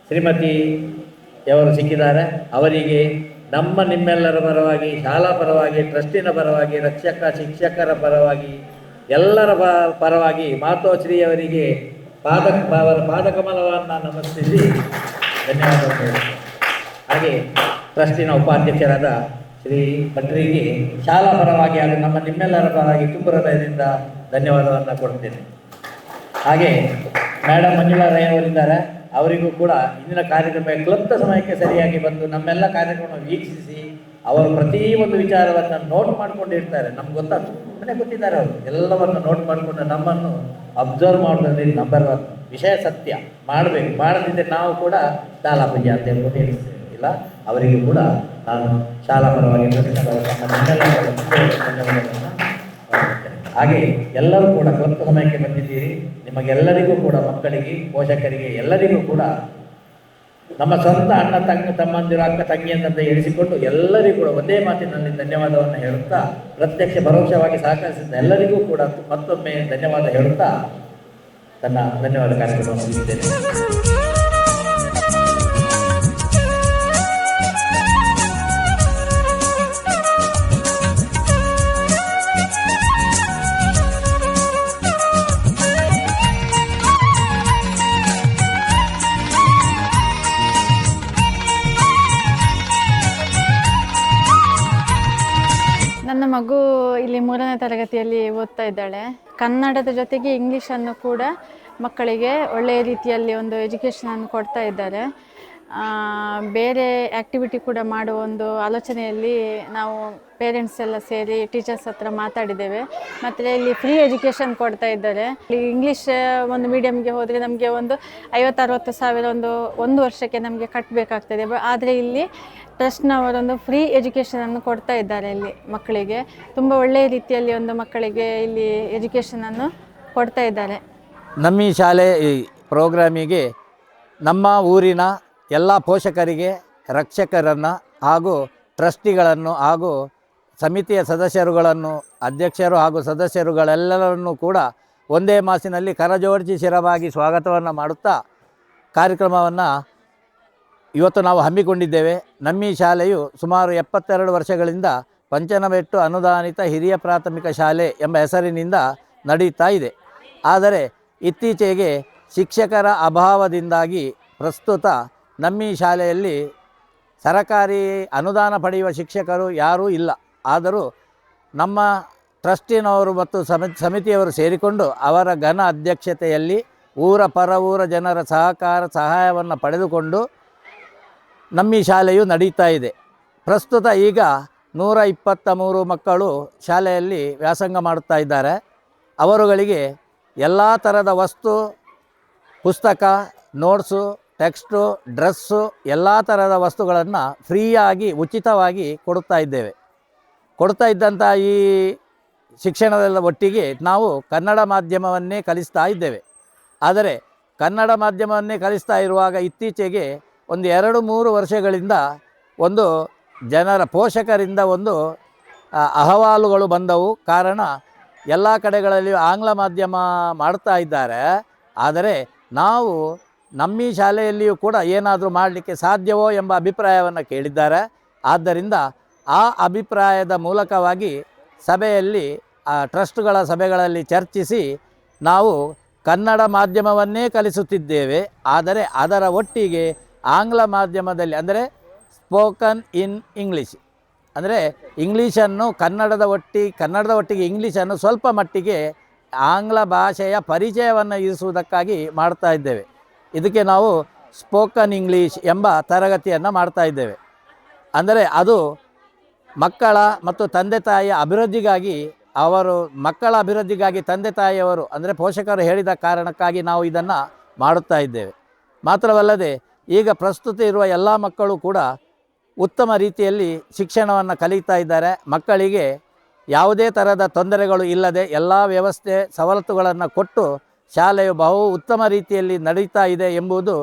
ಶ್ರೀಮತಿಯವರು ಸಿಕ್ಕಿದ್ದಾರೆ. ಅವರಿಗೆ ನಿಮ್ಮೆಲ್ಲರ ಪರವಾಗಿ, ಶಾಲಾ ಪರವಾಗಿ, ಟ್ರಸ್ಟಿನ ಪರವಾಗಿ, ಶಿಕ್ಷಕರ ಪರವಾಗಿ, ಎಲ್ಲರ ಪರವಾಗಿ ಮಾತೋಶ್ರೀಯವರಿಗೆ ಅವರ ಪಾದಕಮಲವನ್ನು ನಮಸ್ಕರಿಸಿ ಧನ್ಯವಾದಗಳು. ಹಾಗೆ ಟ್ರಸ್ಟಿನ ಉಪಾಧ್ಯಕ್ಷರಾದ ಶ್ರೀ ಭಟ್ರಿಗೆ ಶಾಲಾ ಪರವಾಗಿ ಹಾಗೂ ನಿಮ್ಮೆಲ್ಲರ ಪರವಾಗಿ ತುಂಬ ಹೃದಯದಿಂದ ಧನ್ಯವಾದವನ್ನು ಕೊಡ್ತೇನೆ. ಹಾಗೆ ಮೇಡಮ್ ಮಂಜುಳಾ ರೈಯವರಿದ್ದಾರೆ. ಅವರಿಗೂ ಕೂಡ ಇಂದಿನ ಕಾರ್ಯಕ್ರಮ ಕ್ಲಬ್ದ ಸಮಯಕ್ಕೆ ಸರಿಯಾಗಿ ಬಂದು ನಮ್ಮೆಲ್ಲ ಕಾರ್ಯಕ್ರಮ ವೀಕ್ಷಿಸಿ ಅವರು ಪ್ರತಿಯೊಂದು ವಿಚಾರವನ್ನು ನೋಟ್ ಮಾಡ್ಕೊಂಡಿರ್ತಾರೆ. ನಮ್ಗೆ ಸುಮ್ಮನೆ ಗೊತ್ತಿದ್ದಾರೆ. ಅವರು ಎಲ್ಲವನ್ನು ನೋಟ್ ಮಾಡಿಕೊಂಡು ನಮ್ಮನ್ನು ಅಬ್ಸರ್ವ್ ಮಾಡೋದ್ರಲ್ಲಿ ನಂಬರ್ 1 ವಿಷಯ ಸತ್ಯ ಮಾಡಬೇಕು. ಮಾಡದಿದ್ದರೆ ನಾವು ಕೂಡ ಶಾಲಾ ಪೂಜೆ ಅಂತ ಹೇಳ್ಕೊಂಡು ಇಲ್ಲ. ಅವರಿಗೂ ಕೂಡ ನಾನು ಶಾಲಾ ಪರವಾಗಿ ಹಾಗೆ ಎಲ್ಲರೂ ಕೂಡ ಕ್ಲಬ್ ಸಮಯಕ್ಕೆ ಬಂದಿದ್ದೀರಿ. ನಿಮಗೆಲ್ಲರಿಗೂ ಕೂಡ, ಮಕ್ಕಳಿಗೆ, ಪೋಷಕರಿಗೆ ಎಲ್ಲರಿಗೂ ಕೂಡ ನಮ್ಮ ಸ್ವಂತ ಅಣ್ಣ ತಮ್ಮಂದಿರು, ಅಕ್ಕ ತಂಗಿಯಂತ ಎಣಿಸಿಕೊಂಡು ಎಲ್ಲರಿಗೂ ಕೂಡ ಒಂದೇ ಮಾತಿನಲ್ಲಿ ಧನ್ಯವಾದವನ್ನು ಹೇಳುತ್ತಾ, ಪ್ರತ್ಯಕ್ಷ ಪರೋಕ್ಷವಾಗಿ ಸಹಕರಿಸಿದ ಎಲ್ಲರಿಗೂ ಕೂಡ ಮತ್ತೊಮ್ಮೆ ಧನ್ಯವಾದ ಹೇಳುತ್ತಾ ತನ್ನ ಧನ್ಯವಾದ ಕಾರ್ಯಕ್ರಮವನ್ನು ಮುಗಿಸಿದ್ದೇನೆ. ಮಗು ಇಲ್ಲಿ 3ನೇ ತರಗತಿಯಲ್ಲಿ ಓದ್ತಾ ಇದ್ದಾಳೆ. ಕನ್ನಡದ ಜೊತೆಗೆ ಇಂಗ್ಲೀಷನ್ನು ಕೂಡ ಮಕ್ಕಳಿಗೆ ಒಳ್ಳೆಯ ರೀತಿಯಲ್ಲಿ ಒಂದು ಎಜುಕೇಷನನ್ನು ಕೊಡ್ತಾ ಇದ್ದಾರೆ. ಬೇರೆ ಆ್ಯಕ್ಟಿವಿಟಿ ಕೂಡ ಮಾಡುವ ಒಂದು ಆಲೋಚನೆಯಲ್ಲಿ ನಾವು ಪೇರೆಂಟ್ಸ್ ಎಲ್ಲ ಸೇರಿ ಟೀಚರ್ಸ್ ಹತ್ರ ಮಾತಾಡಿದ್ದೇವೆ. ಮತ್ತು ಇಲ್ಲಿ ಫ್ರೀ ಎಜುಕೇಷನ್ ಕೊಡ್ತಾ ಇದ್ದಾರೆ. ಇಂಗ್ಲೀಷ್ ಒಂದು ಮೀಡಿಯಮ್ಗೆ ಹೋದರೆ ನಮಗೆ ಒಂದು 50-60 ಸಾವಿರ ಒಂದು ವರ್ಷಕ್ಕೆ ನಮಗೆ ಕಟ್ಟಬೇಕಾಗ್ತದೆ. ಆದರೆ ಇಲ್ಲಿ ಟ್ರಸ್ಟ್ನವರೊಂದು ಫ್ರೀ ಎಜುಕೇಷನನ್ನು ಕೊಡ್ತಾ ಇದ್ದಾರೆ. ಇಲ್ಲಿ ಮಕ್ಕಳಿಗೆ ತುಂಬ ಒಳ್ಳೆಯ ರೀತಿಯಲ್ಲಿ ಒಂದು ಮಕ್ಕಳಿಗೆ ಇಲ್ಲಿ ಎಜುಕೇಷನನ್ನು ಕೊಡ್ತಾ ಇದ್ದಾರೆ. ನಮ್ಮ ಈ ಶಾಲೆ ಈ ಪ್ರೋಗ್ರಾಮಿಗೆ ನಮ್ಮ ಊರಿನ ಎಲ್ಲ ಪೋಷಕರಿಗೆ, ರಕ್ಷಕರನ್ನು ಹಾಗೂ ಟ್ರಸ್ಟಿಗಳನ್ನು ಹಾಗೂ ಸಮಿತಿಯ ಸದಸ್ಯರುಗಳನ್ನು, ಅಧ್ಯಕ್ಷರು ಹಾಗೂ ಸದಸ್ಯರುಗಳೆಲ್ಲರನ್ನೂ ಕೂಡ ಒಂದೇ ಮಾಸಿನಲ್ಲಿ ಕರಜೋಡಿಸಿ ಶಿರವಾಗಿ ಸ್ವಾಗತವನ್ನು ಮಾಡುತ್ತಾ ಕಾರ್ಯಕ್ರಮವನ್ನು ಇವತ್ತು ನಾವು ಹಮ್ಮಿಕೊಂಡಿದ್ದೇವೆ. ನಮ್ಮ ಈ ಶಾಲೆಯು ಸುಮಾರು 72 ವರ್ಷಗಳಿಂದ ಪಂಚನಬೆಟ್ಟು ಅನುದಾನಿತ ಹಿರಿಯ ಪ್ರಾಥಮಿಕ ಶಾಲೆ ಎಂಬ ಹೆಸರಿನಿಂದ ನಡೀತಾ ಇದೆ. ಆದರೆ ಇತ್ತೀಚೆಗೆ ಶಿಕ್ಷಕರ ಅಭಾವದಿಂದಾಗಿ ಪ್ರಸ್ತುತ ನಮ್ಮ ಈ ಶಾಲೆಯಲ್ಲಿ ಸರಕಾರಿ ಅನುದಾನ ಪಡೆಯುವ ಶಿಕ್ಷಕರು ಯಾರೂ ಇಲ್ಲ. ಆದರೂ ನಮ್ಮ ಟ್ರಸ್ಟಿನವರು ಮತ್ತು ಸಮಿತಿಯವರು ಸೇರಿಕೊಂಡು ಅವರ ಘನ ಅಧ್ಯಕ್ಷತೆಯಲ್ಲಿ ಊರ ಪರ ಊರ ಜನರ ಸಹಾಯವನ್ನು ಪಡೆದುಕೊಂಡು ನಮ್ಮ ಈ ಶಾಲೆಯು ನಡೀತಾ ಇದೆ. ಪ್ರಸ್ತುತ ಈಗ 123 ಮಕ್ಕಳು ಶಾಲೆಯಲ್ಲಿ ವ್ಯಾಸಂಗ ಮಾಡುತ್ತಾ ಇದ್ದಾರೆ. ಅವರುಗಳಿಗೆ ಎಲ್ಲ ಥರದ ವಸ್ತು, ಪುಸ್ತಕ, ನೋಟ್ಸು, ಟೆಕ್ಸ್ಟು, ಡ್ರೆಸ್ಸು ಎಲ್ಲ ಥರದ ವಸ್ತುಗಳನ್ನು ಫ್ರೀಯಾಗಿ ಉಚಿತವಾಗಿ ಕೊಡುತ್ತಾ ಇದ್ದೇವೆ. ಕೊಡ್ತಾ ಇದ್ದಂಥ ಈ ಶಿಕ್ಷಣದ ಒಟ್ಟಿಗೆ ನಾವು ಕನ್ನಡ ಮಾಧ್ಯಮವನ್ನೇ ಕಲಿಸ್ತಾ ಇದ್ದೇವೆ. ಆದರೆ ಕನ್ನಡ ಮಾಧ್ಯಮವನ್ನೇ ಕಲಿಸ್ತಾ ಇರುವಾಗ ಇತ್ತೀಚೆಗೆ ಒಂದು 2-3 ವರ್ಷಗಳಿಂದ ಒಂದು ಜನರ ಪೋಷಕರಿಂದ ಒಂದು ಅಹವಾಲುಗಳು ಬಂದವು. ಕಾರಣ ಎಲ್ಲ ಕಡೆಗಳಲ್ಲಿ ಆಂಗ್ಲ ಮಾಧ್ಯಮ ಮಾಡ್ತಾ ಇದ್ದಾರೆ. ಆದರೆ ನಾವು ನಮ್ಮ ಈ ಶಾಲೆಯಲ್ಲಿಯೂ ಕೂಡ ಏನಾದರೂ ಮಾಡಲಿಕ್ಕೆ ಸಾಧ್ಯವೋ ಎಂಬ ಅಭಿಪ್ರಾಯವನ್ನು ಕೇಳಿದ್ದಾರೆ. ಆದ್ದರಿಂದ ಆ ಅಭಿಪ್ರಾಯದ ಮೂಲಕವಾಗಿ ಸಭೆಯಲ್ಲಿ ಟ್ರಸ್ಟ್ಗಳ ಸಭೆಗಳಲ್ಲಿ ಚರ್ಚಿಸಿ ನಾವು ಕನ್ನಡ ಮಾಧ್ಯಮವನ್ನೇ ಕಲಿಸುತ್ತಿದ್ದೇವೆ. ಆದರೆ ಅದರ ಒಟ್ಟಿಗೆ ಆಂಗ್ಲ ಮಾಧ್ಯಮದಲ್ಲಿ ಅಂದರೆ ಸ್ಪೋಕನ್ ಇನ್ ಇಂಗ್ಲೀಷ್ ಅಂದರೆ ಇಂಗ್ಲೀಷನ್ನು ಕನ್ನಡದ ಒಟ್ಟಿಗೆ ಇಂಗ್ಲೀಷನ್ನು ಸ್ವಲ್ಪ ಮಟ್ಟಿಗೆ ಆಂಗ್ಲ ಭಾಷೆಯ ಪರಿಚಯವನ್ನು ಇರಿಸುವುದಕ್ಕಾಗಿ ಮಾಡ್ತಾ ಇದ್ದೇವೆ. ಇದಕ್ಕೆ ನಾವು ಸ್ಪೋಕನ್ ಇಂಗ್ಲೀಷ್ ಎಂಬ ತರಗತಿಯನ್ನು ಮಾಡ್ತಾ ಇದ್ದೇವೆ. ಅಂದರೆ ಅದು ಮಕ್ಕಳ ಮತ್ತು ತಂದೆ ತಾಯಿಯ ಅಭಿವೃದ್ಧಿಗಾಗಿ ಮಕ್ಕಳ ಅಭಿವೃದ್ಧಿಗಾಗಿ ತಂದೆ ತಾಯಿಯವರು ಅಂದರೆ ಪೋಷಕರು ಹೇಳಿದ ಕಾರಣಕ್ಕಾಗಿ ನಾವು ಇದನ್ನು ಮಾಡುತ್ತಾ ಇದ್ದೇವೆ. ಮಾತ್ರವಲ್ಲದೆ ಈಗ ಪ್ರಸ್ತುತ ಇರುವ ಎಲ್ಲ ಮಕ್ಕಳು ಕೂಡ ಉತ್ತಮ ರೀತಿಯಲ್ಲಿ ಶಿಕ್ಷಣವನ್ನು ಕಲಿತಾ ಇದ್ದಾರೆ. ಮಕ್ಕಳಿಗೆ ಯಾವುದೇ ಥರದ ತೊಂದರೆಗಳು ಇಲ್ಲದೆ ಎಲ್ಲ ವ್ಯವಸ್ಥೆ ಸವಲತ್ತುಗಳನ್ನು ಕೊಟ್ಟು ಶಾಲೆಯು ಬಹು ಉತ್ತಮ ರೀತಿಯಲ್ಲಿ ನಡೀತಾ ಇದೆ ಎಂಬುದು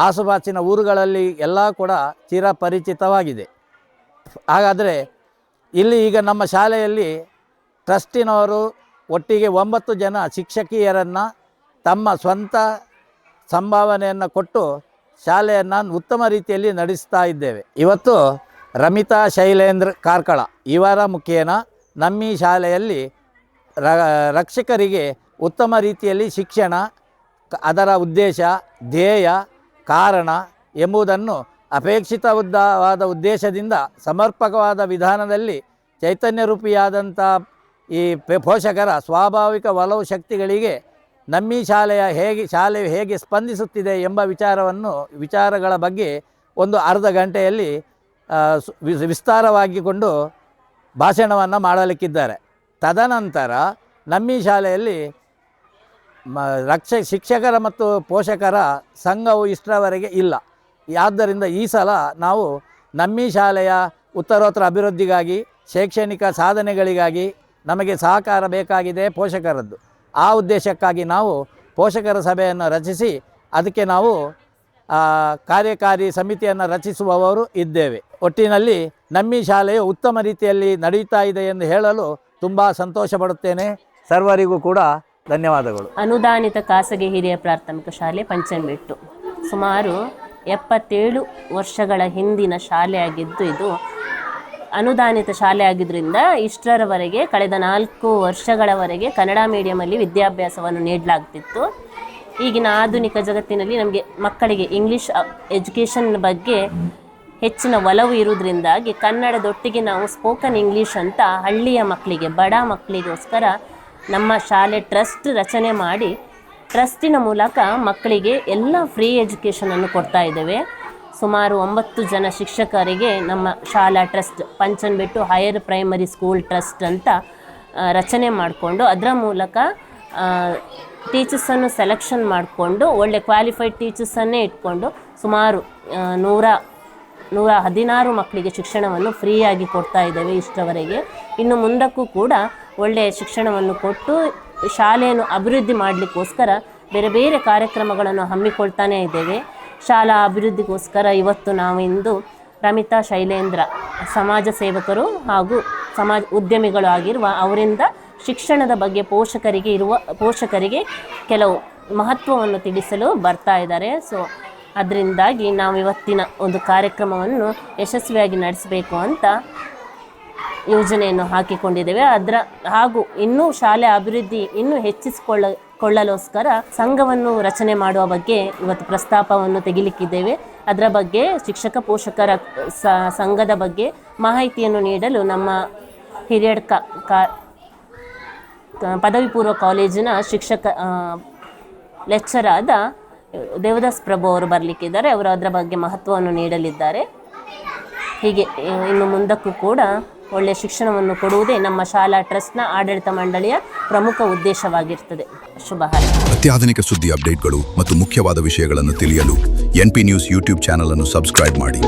ಆಸುಪಾಸಿನ ಊರುಗಳಲ್ಲಿ ಎಲ್ಲ ಕೂಡ ಚಿರಪರಿಚಿತವಾಗಿದೆ. ಹಾಗಾದರೆ ಇಲ್ಲಿ ಈಗ ನಮ್ಮ ಶಾಲೆಯಲ್ಲಿ ಟ್ರಸ್ಟಿನವರು ಒಟ್ಟಿಗೆ 9 ಜನ ಶಿಕ್ಷಕಿಯರನ್ನು ತಮ್ಮ ಸ್ವಂತ ಸಂಭಾವನೆಯನ್ನು ಕೊಟ್ಟು ಶಾಲೆಯನ್ನು ಉತ್ತಮ ರೀತಿಯಲ್ಲಿ ನಡೆಸ್ತಾ ಇದ್ದೇವೆ. ಇವತ್ತು ರಮಿತಾ ಶೈಲೇಂದ್ರ ಕಾರ್ಕಳ ಇವರ ಮುಖೇನ ನಮ್ಮ ಈ ಶಾಲೆಯಲ್ಲಿ ರಕ್ಷಕರಿಗೆ ಉತ್ತಮ ರೀತಿಯಲ್ಲಿ ಶಿಕ್ಷಣ, ಅದರ ಉದ್ದೇಶ, ಧ್ಯೇಯ, ಕಾರಣ ಎಂಬುದನ್ನು ಅಪೇಕ್ಷಿತವಾದ ಉದ್ದೇಶದಿಂದ ಸಮರ್ಪಕವಾದ ವಿಧಾನದಲ್ಲಿ ಚೈತನ್ಯರೂಪಿಯಾದಂಥ ಈ ಪೋಷಕರ ಸ್ವಾಭಾವಿಕ ಒಲವು ಶಕ್ತಿಗಳಿಗೆ ನಮ್ಮ ಈ ಶಾಲೆಯು ಹೇಗೆ ಸ್ಪಂದಿಸುತ್ತಿದೆ ಎಂಬ ವಿಚಾರಗಳ ಬಗ್ಗೆ ಒಂದು ಅರ್ಧ ಗಂಟೆಯಲ್ಲಿ ವಿಸ್ತಾರವಾಗಿಕೊಂಡು ಭಾಷಣವನ್ನು ಮಾಡಲಿಕ್ಕಿದ್ದಾರೆ. ತದನಂತರ ನಮ್ಮ ಈ ಶಾಲೆಯಲ್ಲಿ ಶಿಕ್ಷಕರ ಮತ್ತು ಪೋಷಕರ ಸಂಘವು ಇಷ್ಟರವರೆಗೆ ಇಲ್ಲ. ಆದ್ದರಿಂದ ಈ ಸಲ ನಾವು ನಮ್ಮ ಈ ಶಾಲೆಯ ಉತ್ತರೋತ್ತರ ಅಭಿವೃದ್ಧಿಗಾಗಿ, ಶೈಕ್ಷಣಿಕ ಸಾಧನೆಗಳಿಗಾಗಿ ನಮಗೆ ಸಹಕಾರ ಬೇಕಾಗಿದೆ ಪೋಷಕರದ್ದು. ಆ ಉದ್ದೇಶಕ್ಕಾಗಿ ನಾವು ಪೋಷಕರ ಸಭೆಯನ್ನು ರಚಿಸಿ ಅದಕ್ಕೆ ನಾವು ಕಾರ್ಯಕಾರಿ ಸಮಿತಿಯನ್ನು ರಚಿಸುವವರು ಇದ್ದೇವೆ. ಒಟ್ಟಿನಲ್ಲಿ ನಮ್ಮ ಈ ಶಾಲೆಯು ಉತ್ತಮ ರೀತಿಯಲ್ಲಿ ನಡೆಯುತ್ತಾ ಇದೆ ಎಂದು ಹೇಳಲು ತುಂಬ ಸಂತೋಷ ಪಡುತ್ತೇನೆ. ಸರ್ವರಿಗೂ ಕೂಡ ಧನ್ಯವಾದಗಳು. ಅನುದಾನಿತ ಖಾಸಗಿ ಹಿರಿಯ ಪ್ರಾಥಮಿಕ ಶಾಲೆ ಪಂಚನಬೆಟ್ಟು ಸುಮಾರು 77 ವರ್ಷಗಳ ಹಿಂದಿನ ಶಾಲೆಯಾಗಿದ್ದು ಇದು ಅನುದಾನಿತ ಶಾಲೆ ಆಗಿದ್ದರಿಂದ ಇಷ್ಟರವರೆಗೆ ಕಳೆದ 4 ವರ್ಷಗಳವರೆಗೆ ಕನ್ನಡ ಮೀಡಿಯಮಲ್ಲಿ ವಿದ್ಯಾಭ್ಯಾಸವನ್ನು ನೀಡಲಾಗ್ತಿತ್ತು. ಈಗಿನ ಆಧುನಿಕ ಜಗತ್ತಿನಲ್ಲಿ ನಮಗೆ ಮಕ್ಕಳಿಗೆ ಇಂಗ್ಲೀಷ್ ಎಜುಕೇಷನ್ ಬಗ್ಗೆ ಹೆಚ್ಚಿನ ಒಲವು ಇರುವುದರಿಂದಾಗಿ ಕನ್ನಡದೊಟ್ಟಿಗೆ ನಾವು ಸ್ಪೋಕನ್ ಇಂಗ್ಲೀಷ್ ಅಂತ ಹಳ್ಳಿಯ ಮಕ್ಕಳಿಗೆ, ಬಡ ಮಕ್ಕಳಿಗೋಸ್ಕರ ನಮ್ಮ ಶಾಲೆ ಟ್ರಸ್ಟ್ ರಚನೆ ಮಾಡಿ ಟ್ರಸ್ಟಿನ ಮೂಲಕ ಮಕ್ಕಳಿಗೆ ಎಲ್ಲ ಫ್ರೀ ಎಜುಕೇಷನನ್ನು ಕೊಡ್ತಾ ಇದ್ದೇವೆ. ಸುಮಾರು 9 ಜನ ಶಿಕ್ಷಕರಿಗೆ ನಮ್ಮ ಶಾಲಾ trust Panchanabettu higher primary school trust ಅಂತ ರಚನೆ ಮಾಡಿಕೊಂಡು ಅದರ ಮೂಲಕ ಟೀಚರ್ಸನ್ನು ಸೆಲೆಕ್ಷನ್ ಮಾಡಿಕೊಂಡು ಒಳ್ಳೆ ಕ್ವಾಲಿಫೈಡ್ ಟೀಚರ್ಸನ್ನೇ ಇಟ್ಕೊಂಡು ಸುಮಾರು 116 ಮಕ್ಕಳಿಗೆ ಶಿಕ್ಷಣವನ್ನು ಫ್ರೀಯಾಗಿ ಕೊಡ್ತಾ ಇದ್ದೇವೆ ಇಷ್ಟರವರೆಗೆ. ಇನ್ನು ಮುಂದಕ್ಕೂ ಕೂಡ ಒಳ್ಳೆಯ ಶಿಕ್ಷಣವನ್ನು ಕೊಟ್ಟು ಶಾಲೆಯನ್ನು ಅಭಿವೃದ್ಧಿ ಮಾಡಲಿಕ್ಕೋಸ್ಕರ ಬೇರೆ ಬೇರೆ ಕಾರ್ಯಕ್ರಮಗಳನ್ನು ಹಮ್ಮಿಕೊಳ್ತಾನೇ ಇದ್ದೇವೆ. ಶಾಲಾ ಅಭಿವೃದ್ಧಿಗೋಸ್ಕರ ಇವತ್ತು ನಾವು ಇಂದು ರಮಿತಾ ಶೈಲೇಂದ್ರ ಸಮಾಜ ಸೇವಕರು ಹಾಗೂ ಸಮಾಜ ಉದ್ಯಮಿಗಳು ಆಗಿರುವ ಅವರಿಂದ ಶಿಕ್ಷಣದ ಬಗ್ಗೆ ಪೋಷಕರಿಗೆ ಕೆಲವು ಮಹತ್ವವನ್ನು ತಿಳಿಸಲು ಬರ್ತಾ ಇದ್ದಾರೆ. ಸೊ ಅದರಿಂದಾಗಿ ನಾವು ಇವತ್ತಿನ ಒಂದು ಕಾರ್ಯಕ್ರಮವನ್ನು ಯಶಸ್ವಿಯಾಗಿ ನಡೆಸಬೇಕು ಅಂತ ಯೋಜನೆಯನ್ನು ಹಾಕಿಕೊಂಡಿದ್ದೇವೆ. ಹಾಗೂ ಇನ್ನೂ ಶಾಲೆ ಅಭಿವೃದ್ಧಿ ಇನ್ನೂ ಹೆಚ್ಚಿಸಿಕೊಳ್ಳಲೋಸ್ಕರ ಸಂಘವನ್ನು ರಚನೆ ಮಾಡುವ ಬಗ್ಗೆ ಇವತ್ತು ಪ್ರಸ್ತಾಪವನ್ನು ತೆಗಿಲಿಕ್ಕಿದ್ದೇವೆ. ಅದರ ಬಗ್ಗೆ ಶಿಕ್ಷಕ ಪೋಷಕರ ಸಂಘದ ಬಗ್ಗೆ ಮಾಹಿತಿಯನ್ನು ನೀಡಲು ನಮ್ಮ ಹಿರಿಯಡ್ಕ ಪದವಿ ಪೂರ್ವ ಕಾಲೇಜಿನ ಲೆಕ್ಚರ್ ಆದ ದೇವದಾಸ್ ಪ್ರಭು ಅವರು ಬರಲಿಕ್ಕಿದ್ದಾರೆ. ಅವರು ಅದರ ಬಗ್ಗೆ ಮಹತ್ವವನ್ನು ನೀಡಲಿದ್ದಾರೆ. ಹೀಗೆ ಇನ್ನು ಮುಂದಕ್ಕೂ ಕೂಡ ಒಳ್ಳೆಯ ಶಿಕ್ಷಣವನ್ನು ಕೊಡುವುದೇ ನಮ್ಮ ಶಾಲಾ ಟ್ರಸ್ಟ್ನ ಆಡಳಿತ ಮಂಡಳಿಯ ಪ್ರಮುಖ ಉದ್ದೇಶವಾಗಿರ್ತದೆ. ಶುಭ ಹಾರೈಕೆ. ಅತ್ಯಾಧುನಿಕ ಸುದ್ದಿ ಅಪ್ಡೇಟ್ಗಳು ಮತ್ತು ಮುಖ್ಯವಾದ ವಿಷಯಗಳನ್ನು ತಿಳಿಯಲು NP ನ್ಯೂಸ್ ಯೂಟ್ಯೂಬ್ ಚಾನಲ್ ಅನ್ನು ಸಬ್ಸ್ಕ್ರೈಬ್ ಮಾಡಿ.